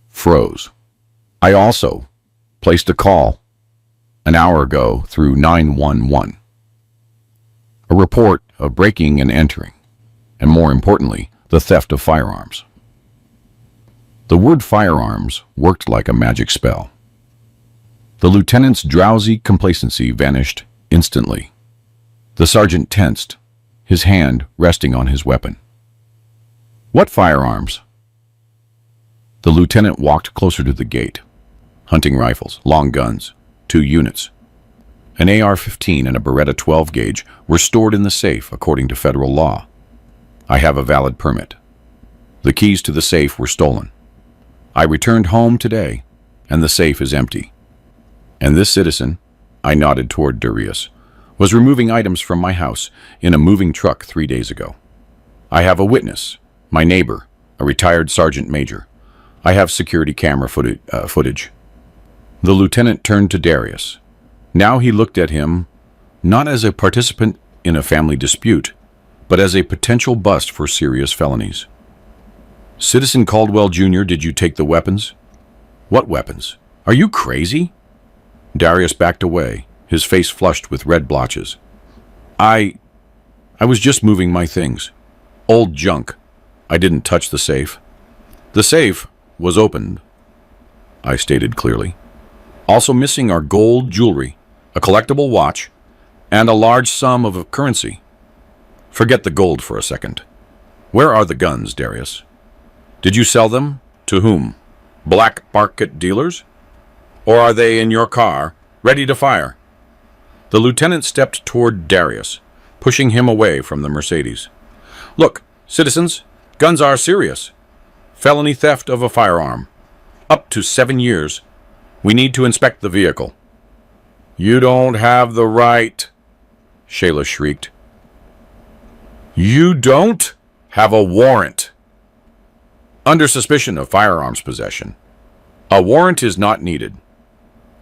froze. I also placed a call an hour ago through 911. A report of breaking and entering, and more importantly, the theft of firearms. The word firearms worked like a magic spell. The lieutenant's drowsy complacency vanished instantly. The sergeant tensed, his hand resting on his weapon. What firearms? The lieutenant walked closer to the gate. Hunting rifles, long guns, 2 units. An AR-15 and a Beretta 12 gauge were stored in the safe according to federal law. I have a valid permit. The keys to the safe were stolen. I returned home today, and the safe is empty. And this citizen, I nodded toward Darius, was removing items from my house in a moving truck 3 days ago. I have a witness, my neighbor, a retired sergeant major. I have security camera footage. The lieutenant turned to Darius. Now he looked at him, not as a participant in a family dispute, but as a potential bust for serious felonies. Citizen Caldwell Jr., did you take the weapons? What weapons? Are you crazy? Darius backed away, his face flushed with red blotches. I was just moving my things. Old junk. I didn't touch the safe. The safe was opened, I stated clearly. Also missing are gold jewelry, a collectible watch, and a large sum of currency. Forget the gold for a second. Where are the guns, Darius? Did you sell them? To whom? Black market dealers? Or are they in your car, ready to fire? The lieutenant stepped toward Darius, pushing him away from the Mercedes. Look, citizens, guns are serious. Felony theft of a firearm. Up to 7 years. We need to inspect the vehicle. You don't have the right, Shayla shrieked. You don't have a warrant. Under suspicion of firearms possession. A warrant is not needed,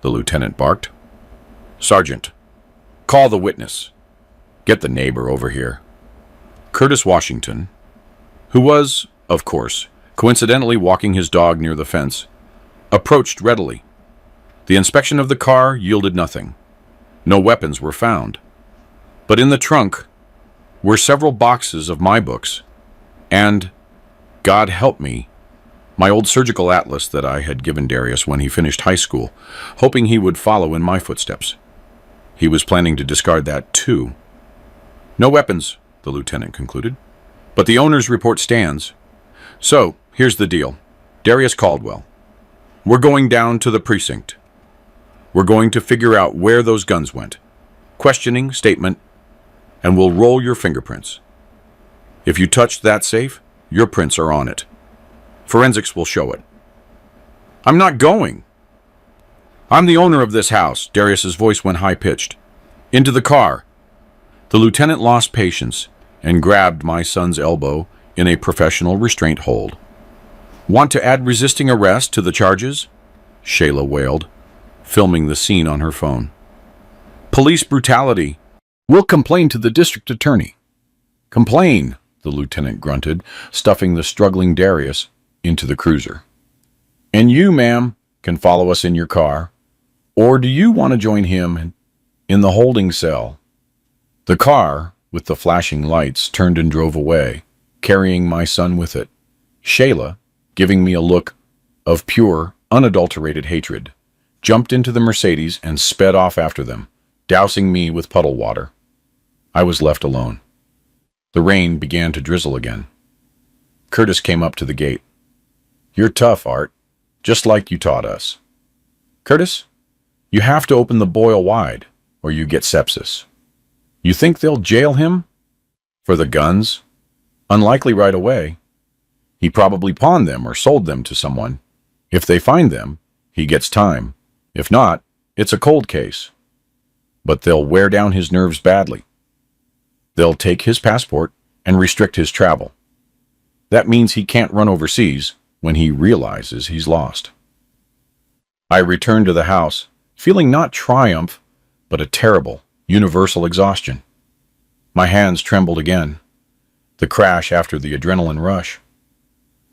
the lieutenant barked. Sergeant, call the witness. Get the neighbor over here. Curtis Washington, who was, of course, coincidentally walking his dog near the fence, approached readily. The inspection of the car yielded nothing. No weapons were found. But in the trunk were several boxes of my books, and, God help me, my old surgical atlas that I had given Darius when he finished high school, hoping he would follow in my footsteps. He was planning to discard that too. No weapons, the lieutenant concluded, but the owner's report stands. So, here's the deal. Darius Caldwell. We're going down to the precinct. We're going to figure out where those guns went. Questioning, statement, and we'll roll your fingerprints. If you touched that safe, your prints are on it. Forensics will show it. I'm not going. I'm the owner of this house. Darius's voice went high-pitched. Into the car. The lieutenant lost patience and grabbed my son's elbow in a professional restraint hold. Want to add resisting arrest to the charges? Shayla wailed, filming the scene on her phone. Police brutality. We'll complain to the district attorney. Complain, the lieutenant grunted, stuffing the struggling Darius into the cruiser. And you, ma'am, can follow us in your car. Or do you want to join him in the holding cell? The car, with the flashing lights, turned and drove away, carrying my son with it. Shayla, giving me a look of pure, unadulterated hatred, jumped into the Mercedes and sped off after them, dousing me with puddle water. I was left alone. The rain began to drizzle again. Curtis came up to the gate. "You're tough, Art, just like you taught us." "Curtis, you have to open the boil wide, or you get sepsis." "You think they'll jail him?" "For the guns? Unlikely right away. He probably pawned them or sold them to someone. If they find them, he gets time. If not, it's a cold case. But they'll wear down his nerves badly. They'll take his passport and restrict his travel. That means he can't run overseas when he realizes he's lost." I returned to the house, feeling not triumph, but a terrible, universal exhaustion. My hands trembled again, the crash after the adrenaline rush.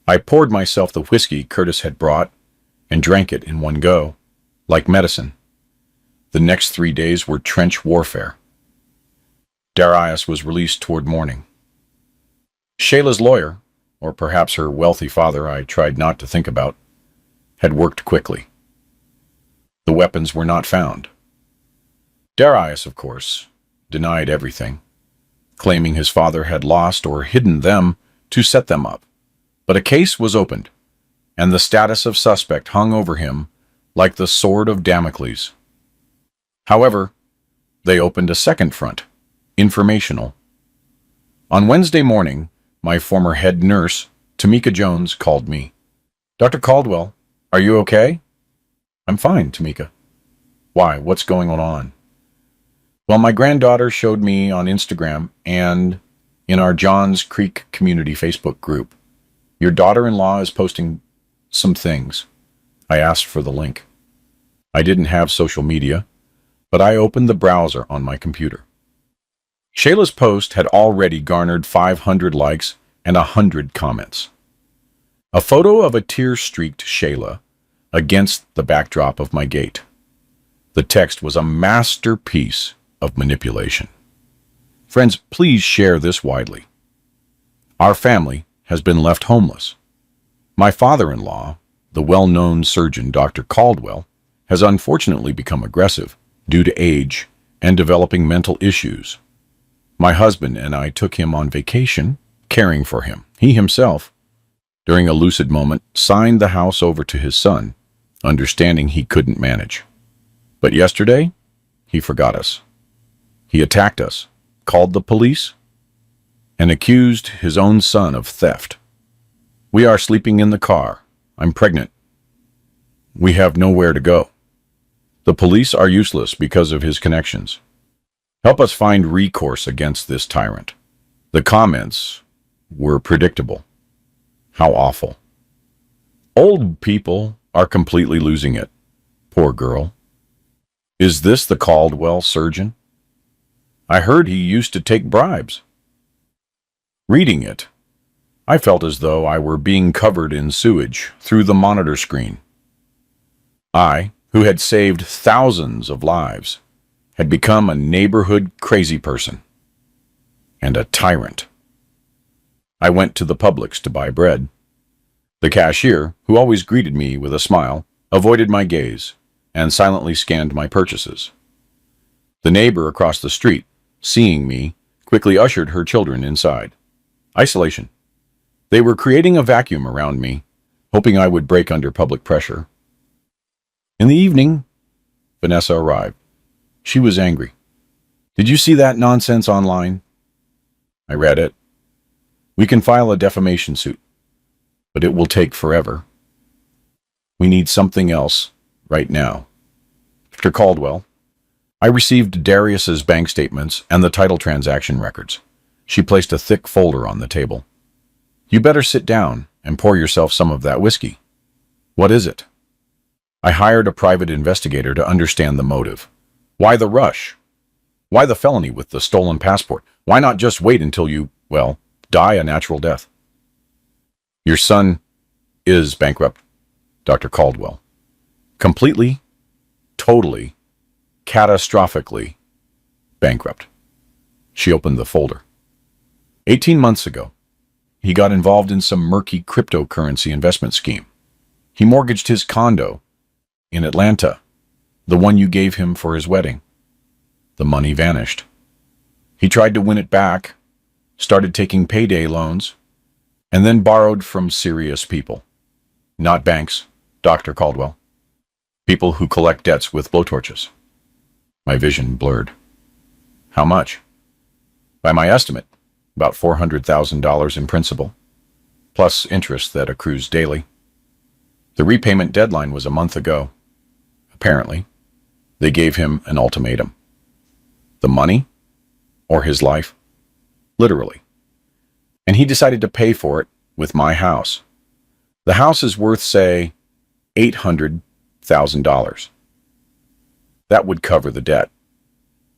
I poured myself the whiskey Curtis had brought and drank it in one go, like medicine. The next 3 days were trench warfare. Darius was released toward morning. Shayla's lawyer, or perhaps her wealthy father I tried not to think about, had worked quickly. The weapons were not found. Darius, of course, denied everything, claiming his father had lost or hidden them to set them up. But a case was opened, and the status of suspect hung over him like the sword of Damocles. However, they opened a second front, informational. On Wednesday morning, my former head nurse, Tamika Jones, called me. "Dr. Caldwell, are you okay?" "I'm fine, Tamika." "Why, what's going on?" "Well, my granddaughter showed me on Instagram and in our Johns Creek Community Facebook group. Your daughter-in-law is posting some things." I asked for the link. I didn't have social media, but I opened the browser on my computer. Shayla's post had already garnered 500 likes and 100 comments. A photo of a tear-streaked Shayla against the backdrop of my gate. The text was a masterpiece of manipulation. Friends, please share this widely. Our family has been left homeless. My father-in-law, the well-known surgeon Dr. Caldwell, has unfortunately become aggressive due to age and developing mental issues. My husband and I took him on vacation, caring for him. He himself, during a lucid moment, signed the house over to his son, understanding he couldn't manage. But yesterday, he forgot us. He attacked us, called the police, and accused his own son of theft. We are sleeping in the car. I'm pregnant. We have nowhere to go. The police are useless because of his connections. Help us find recourse against this tyrant. The comments were predictable. How awful. Old people are completely losing it. Poor girl. Is this the Caldwell surgeon? I heard he used to take bribes. Reading it, I felt as though I were being covered in sewage through the monitor screen. I, who had saved thousands of lives, had become a neighborhood crazy person and a tyrant. I went to the Publix to buy bread. The cashier, who always greeted me with a smile, avoided my gaze and silently scanned my purchases. The neighbor across the street, seeing me, quickly ushered her children inside. Isolation. They were creating a vacuum around me, hoping I would break under public pressure. In the evening, Vanessa arrived. She was angry. "Did you see that nonsense online?" I read it. "We can file a defamation suit, but it will take forever. We need something else right now." Mr. Caldwell. I received Darius's bank statements and the title transaction records. She placed a thick folder on the table. "You better sit down and pour yourself some of that whiskey." "What is it?" I hired a private investigator to understand the motive. Why the rush? Why the felony with the stolen passport? Why not just wait until you, well, die a natural death? Your son is bankrupt, Dr. Caldwell. Completely, totally, catastrophically bankrupt. She opened the folder. 18 months ago, he got involved in some murky cryptocurrency investment scheme. He mortgaged his condo in Atlanta, the one you gave him for his wedding. The money vanished. He tried to win it back, started taking payday loans, and then borrowed from serious people. Not banks, Dr. Caldwell. People who collect debts with blowtorches. My vision blurred. How much? By my estimate, about $400,000 in principal, plus interest that accrues daily. The repayment deadline was a month ago. Apparently, they gave him an ultimatum. The money or his life? Literally. And he decided to pay for it with my house. The house is worth, say, $800,000. That would cover the debt,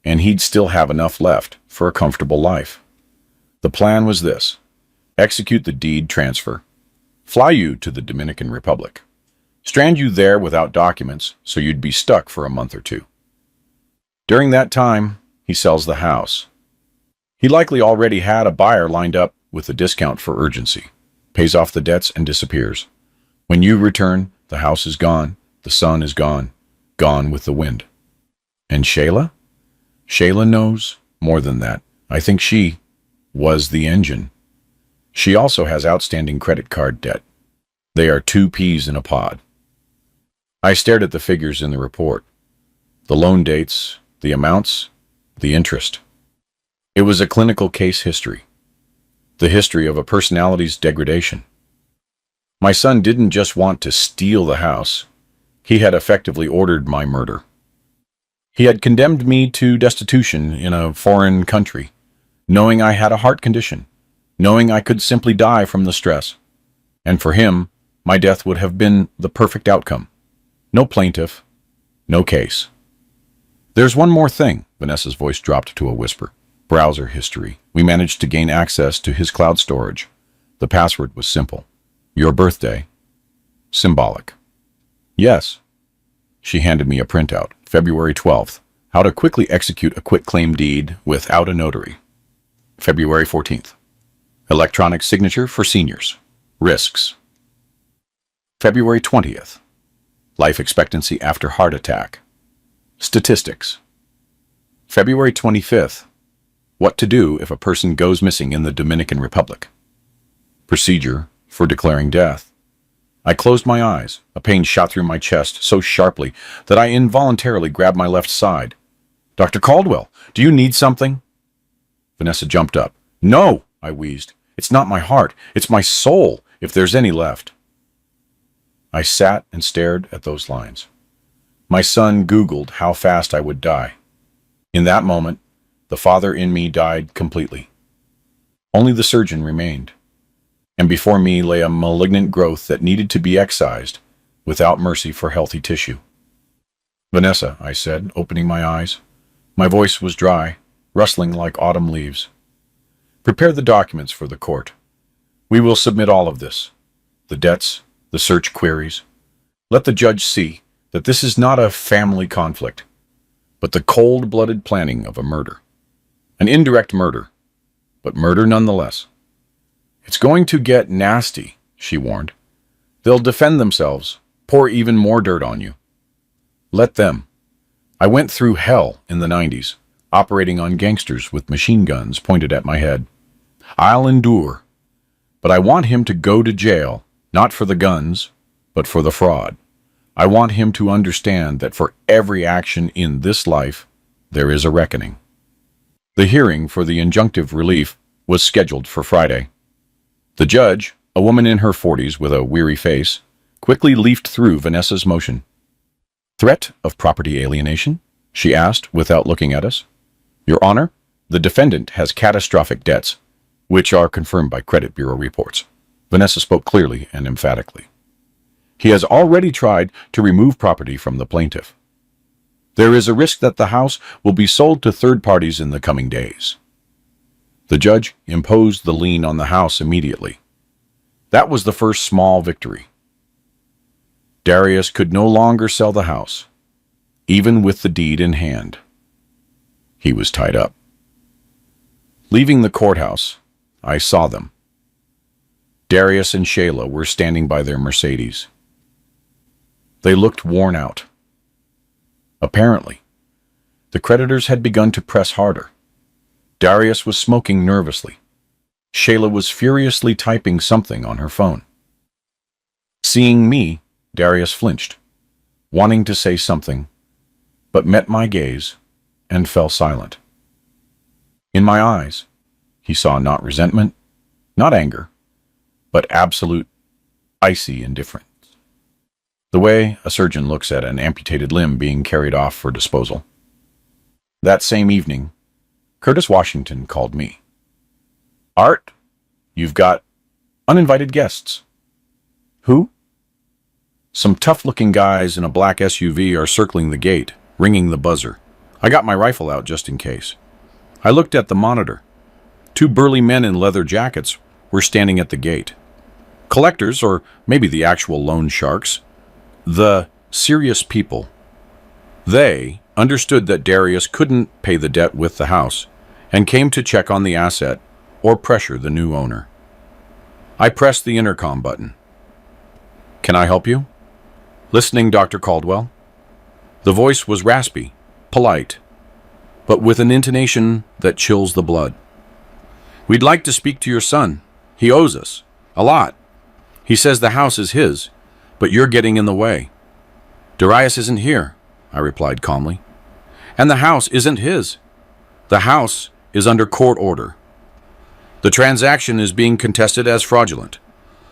and he'd still have enough left for a comfortable life. The plan was this: execute the deed transfer, fly you to the Dominican Republic, strand you there without documents so you'd be stuck for a month or two. During that time, he sells the house. He likely already had a buyer lined up with a discount for urgency, pays off the debts and disappears. When you return, the house is gone, the sun is gone, gone with the wind. And Shayla? Shayla knows more than that. I think she was the engine. She also has outstanding credit card debt. They are two peas in a pod. I stared at the figures in the report. The loan dates, the amounts, the interest. It was a clinical case history. The history of a personality's degradation. My son didn't just want to steal the house. He had effectively ordered my murder. He had condemned me to destitution in a foreign country, knowing I had a heart condition, knowing I could simply die from the stress. And for him, my death would have been the perfect outcome. No plaintiff, no case. There's one more thing, Vanessa's voice dropped to a whisper. Browser history. We managed to gain access to his cloud storage. The password was simple. Your birthday. Symbolic. Yes. She handed me a printout. February 12th. How to quickly execute a quitclaim deed without a notary. February 14th. Electronic signature for seniors. Risks. February 20th. Life expectancy after heart attack. Statistics. February 25th. What to do if a person goes missing in the Dominican Republic. Procedure for declaring death. I closed my eyes. A pain shot through my chest so sharply that I involuntarily grabbed my left side. Dr. Caldwell, do you need something? Vanessa jumped up. No, I wheezed. It's not my heart. It's my soul, if there's any left. I sat and stared at those lines. My son Googled how fast I would die. In that moment, the father in me died completely. Only the surgeon remained. And before me lay a malignant growth that needed to be excised without mercy for healthy tissue. Vanessa, I said, opening my eyes. My voice was dry, rustling like autumn leaves. Prepare the documents for the court. We will submit all of this. The debts, the search queries. Let the judge see that this is not a family conflict, but the cold-blooded planning of a murder. An indirect murder, but murder nonetheless. It's going to get nasty, she warned. They'll defend themselves, pour even more dirt on you. Let them. I went through hell in the 90s, operating on gangsters with machine guns pointed at my head. I'll endure, but I want him to go to jail, not for the guns, but for the fraud. I want him to understand that for every action in this life, there is a reckoning. The hearing for the injunctive relief was scheduled for Friday. The judge, a woman in her 40s with a weary face, quickly leafed through Vanessa's motion. Threat of property alienation? She asked without looking at us. Your Honor, the defendant has catastrophic debts, which are confirmed by credit bureau reports. Vanessa spoke clearly and emphatically. He has already tried to remove property from the plaintiff. There is a risk that the house will be sold to third parties in the coming days. The judge imposed the lien on the house immediately. That was the first small victory. Darius could no longer sell the house, even with the deed in hand. He was tied up. Leaving the courthouse, I saw them. Darius and Shayla were standing by their Mercedes. They looked worn out. Apparently, The creditors had begun to press harder. Darius was smoking nervously. Shayla was furiously typing something on her phone. Seeing me, Darius flinched, wanting to say something, but met my gaze and fell silent. In my eyes, he saw not resentment, not anger, but absolute, icy indifference. The way a surgeon looks at an amputated limb being carried off for disposal. That same evening, Curtis Washington called me. "Art, you've got uninvited guests." "Who?" "Some tough-looking guys in a black SUV are circling the gate, ringing the buzzer. I got my rifle out just in case." I looked at the monitor. 2 burly men in leather jackets were standing at the gate. Collectors, or maybe the actual loan sharks. The serious people. They understood that Darius couldn't pay the debt with the house and came to check on the asset or pressure the new owner. I pressed the intercom button. "Can I help you?" "Listening, Dr. Caldwell." The voice was raspy, polite, but with an intonation that chills the blood. "We'd like to speak to your son. He owes us. A lot. He says the house is his, but you're getting in the way." "Darius isn't here," I replied calmly. "And the house isn't his. The house is under court order. The transaction is being contested as fraudulent.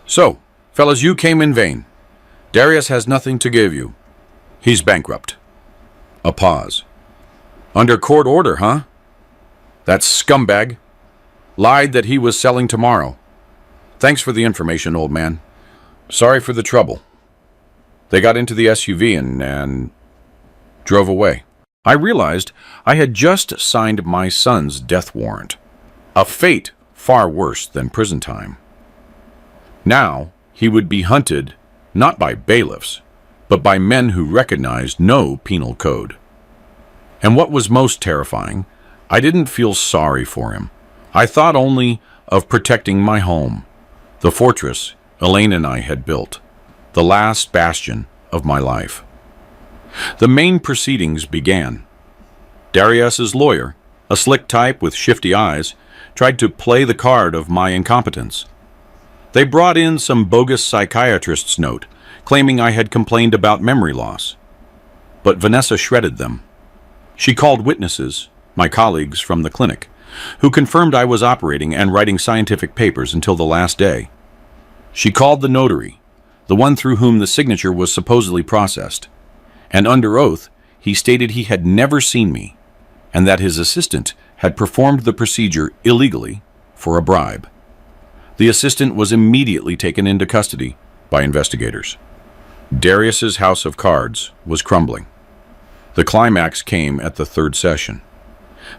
So, fellas, you came in vain. Darius has nothing to give you. He's bankrupt." A pause. "Under court order, huh? That scumbag lied that he was selling tomorrow. Thanks for the information, old man. Sorry for the trouble." They got into the SUV and drove away. I realized I had just signed my son's death warrant, a fate far worse than prison time. Now he would be hunted not by bailiffs, but by men who recognized no penal code. And what was most terrifying, I didn't feel sorry for him. I thought only of protecting my home, the fortress Elaine and I had built, the last bastion of my life. The main proceedings began. Darius's lawyer, a slick type with shifty eyes, tried to play the card of my incompetence. They brought in some bogus psychiatrist's note, claiming I had complained about memory loss. But Vanessa shredded them. She called witnesses, my colleagues from the clinic, who confirmed I was operating and writing scientific papers until the last day. She called the notary, the one through whom the signature was supposedly processed, and under oath he stated he had never seen me and that his assistant had performed the procedure illegally for a bribe. The assistant was immediately taken into custody by investigators. Darius's house of cards was crumbling. The climax came at the 3rd session.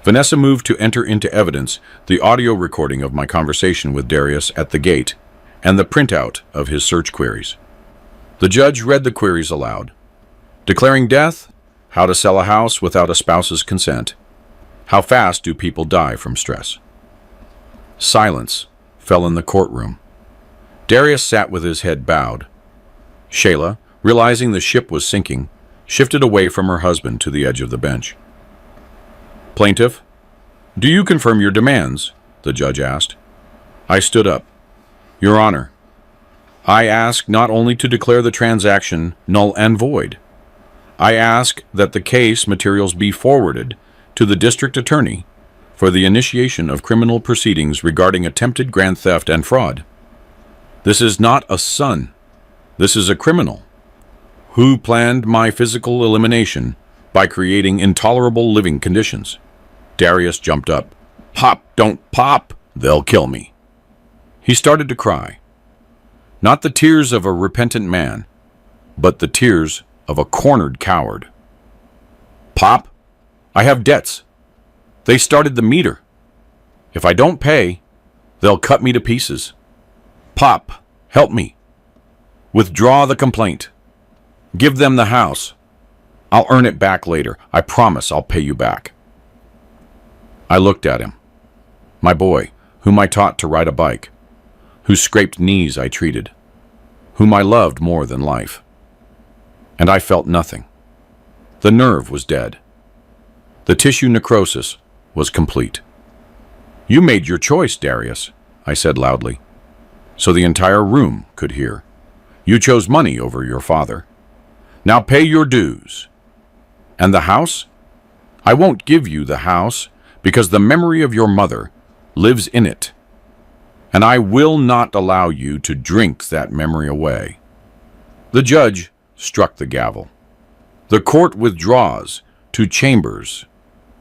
Vanessa moved to enter into evidence the audio recording of my conversation with Darius at the gate and the printout of his search queries. The judge read the queries aloud. Declaring death, how to sell a house without a spouse's consent, how fast do people die from stress. Silence fell in the courtroom. Darius sat with his head bowed. Shayla, realizing the ship was sinking, shifted away from her husband to the edge of the bench. "Plaintiff, do you confirm your demands?" the judge asked. I stood up. "Your Honor, I ask not only to declare the transaction null and void. I ask that the case materials be forwarded to the district attorney for the initiation of criminal proceedings regarding attempted grand theft and fraud. This is not a son. This is a criminal who planned my physical elimination by creating intolerable living conditions." Darius jumped up. "Pop, don't pop! They'll kill me." He started to cry. Not the tears of a repentant man, but the tears of a cornered coward. "Pop, I have debts. They started the meter. If I don't pay, they'll cut me to pieces. Pop, help me. Withdraw the complaint. Give them the house. I'll earn it back later. I promise I'll pay you back." I looked at him. My boy, whom I taught to ride a bike, whose scraped knees I treated, whom I loved more than life. And I felt nothing. The nerve was dead. The tissue necrosis was complete. "You made your choice, Darius," I said loudly, so the entire room could hear. "You chose money over your father. Now pay your dues. And the house? I won't give you the house because the memory of your mother lives in it. And I will not allow you to drink that memory away." The judge struck the gavel. The court withdraws to chambers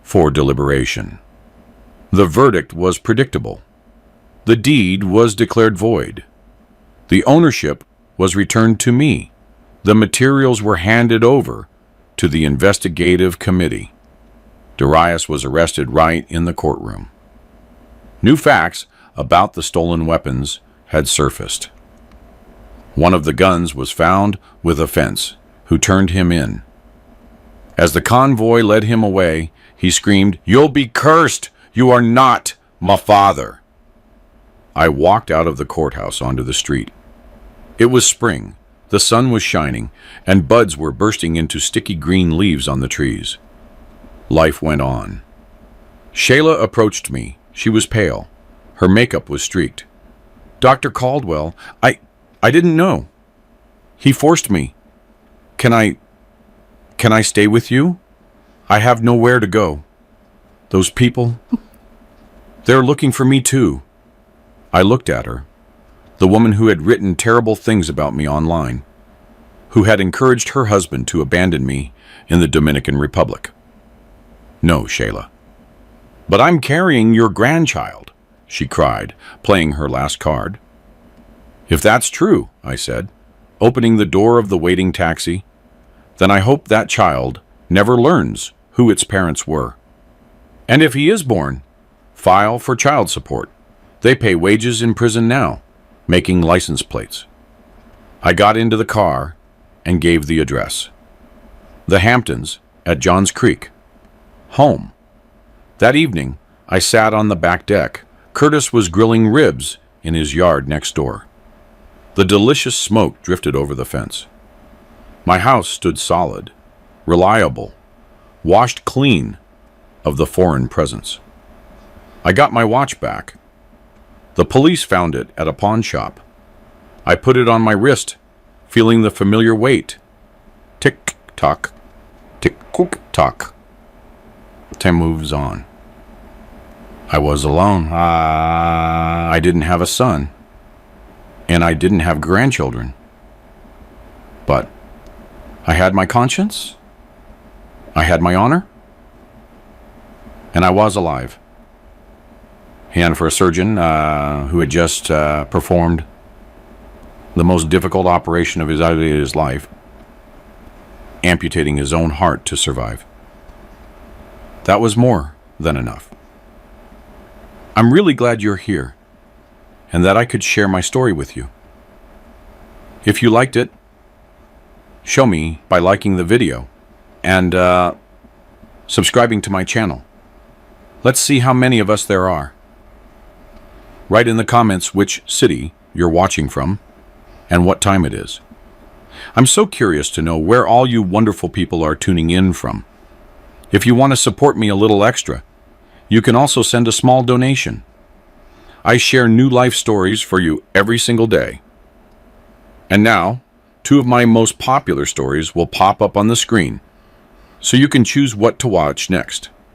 for deliberation. The verdict was predictable. The deed was declared void. The ownership was returned to me. The materials were handed over to the investigative committee. Darius was arrested right in the courtroom. New facts about the stolen weapons had surfaced. One of the guns was found with a fence, who turned him in. As the convoy led him away, he screamed, "You'll be cursed! You are not my father!" I walked out of the courthouse onto the street. It was spring, the sun was shining, and buds were bursting into sticky green leaves on the trees. Life went on. Shayla approached me. She was pale. Her makeup was streaked. "Dr. Caldwell, I didn't know. He forced me. Can I stay with you? I have nowhere to go. Those people, they're looking for me too." I looked at her, the woman who had written terrible things about me online, who had encouraged her husband to abandon me in the Dominican Republic. "No, Shayla." "But I'm carrying your grandchild," she cried, playing her last card. "If that's true," I said, opening the door of the waiting taxi, "then I hope that child never learns who its parents were. And if he is born, file for child support. They pay wages in prison now, making license plates." I got into the car and gave the address. The Hamptons at Johns Creek. Home. That evening, I sat on the back deck. Curtis was grilling ribs in his yard next door. The delicious smoke drifted over the fence. My house stood solid, reliable, washed clean of the foreign presence. I got my watch back. The police found it at a pawn shop. I put it on my wrist, feeling the familiar weight. Tick-tock, tick-tock. Time moves on. I was alone. I didn't have a son. And I didn't have grandchildren. But I had my conscience. I had my honor. And I was alive. And for a surgeon who had just performed the most difficult operation of his life, amputating his own heart to survive, that was more than enough. I'm really glad you're here and that I could share my story with you. If you liked it, show me by liking the video and subscribing to my channel. Let's see how many of us there are. Write in the comments which city you're watching from and what time it is. I'm so curious to know where all you wonderful people are tuning in from. If you want to support me a little extra, you can also send a small donation. I share new life stories for you every single day. And now, 2 of my most popular stories will pop up on the screen, so you can choose what to watch next.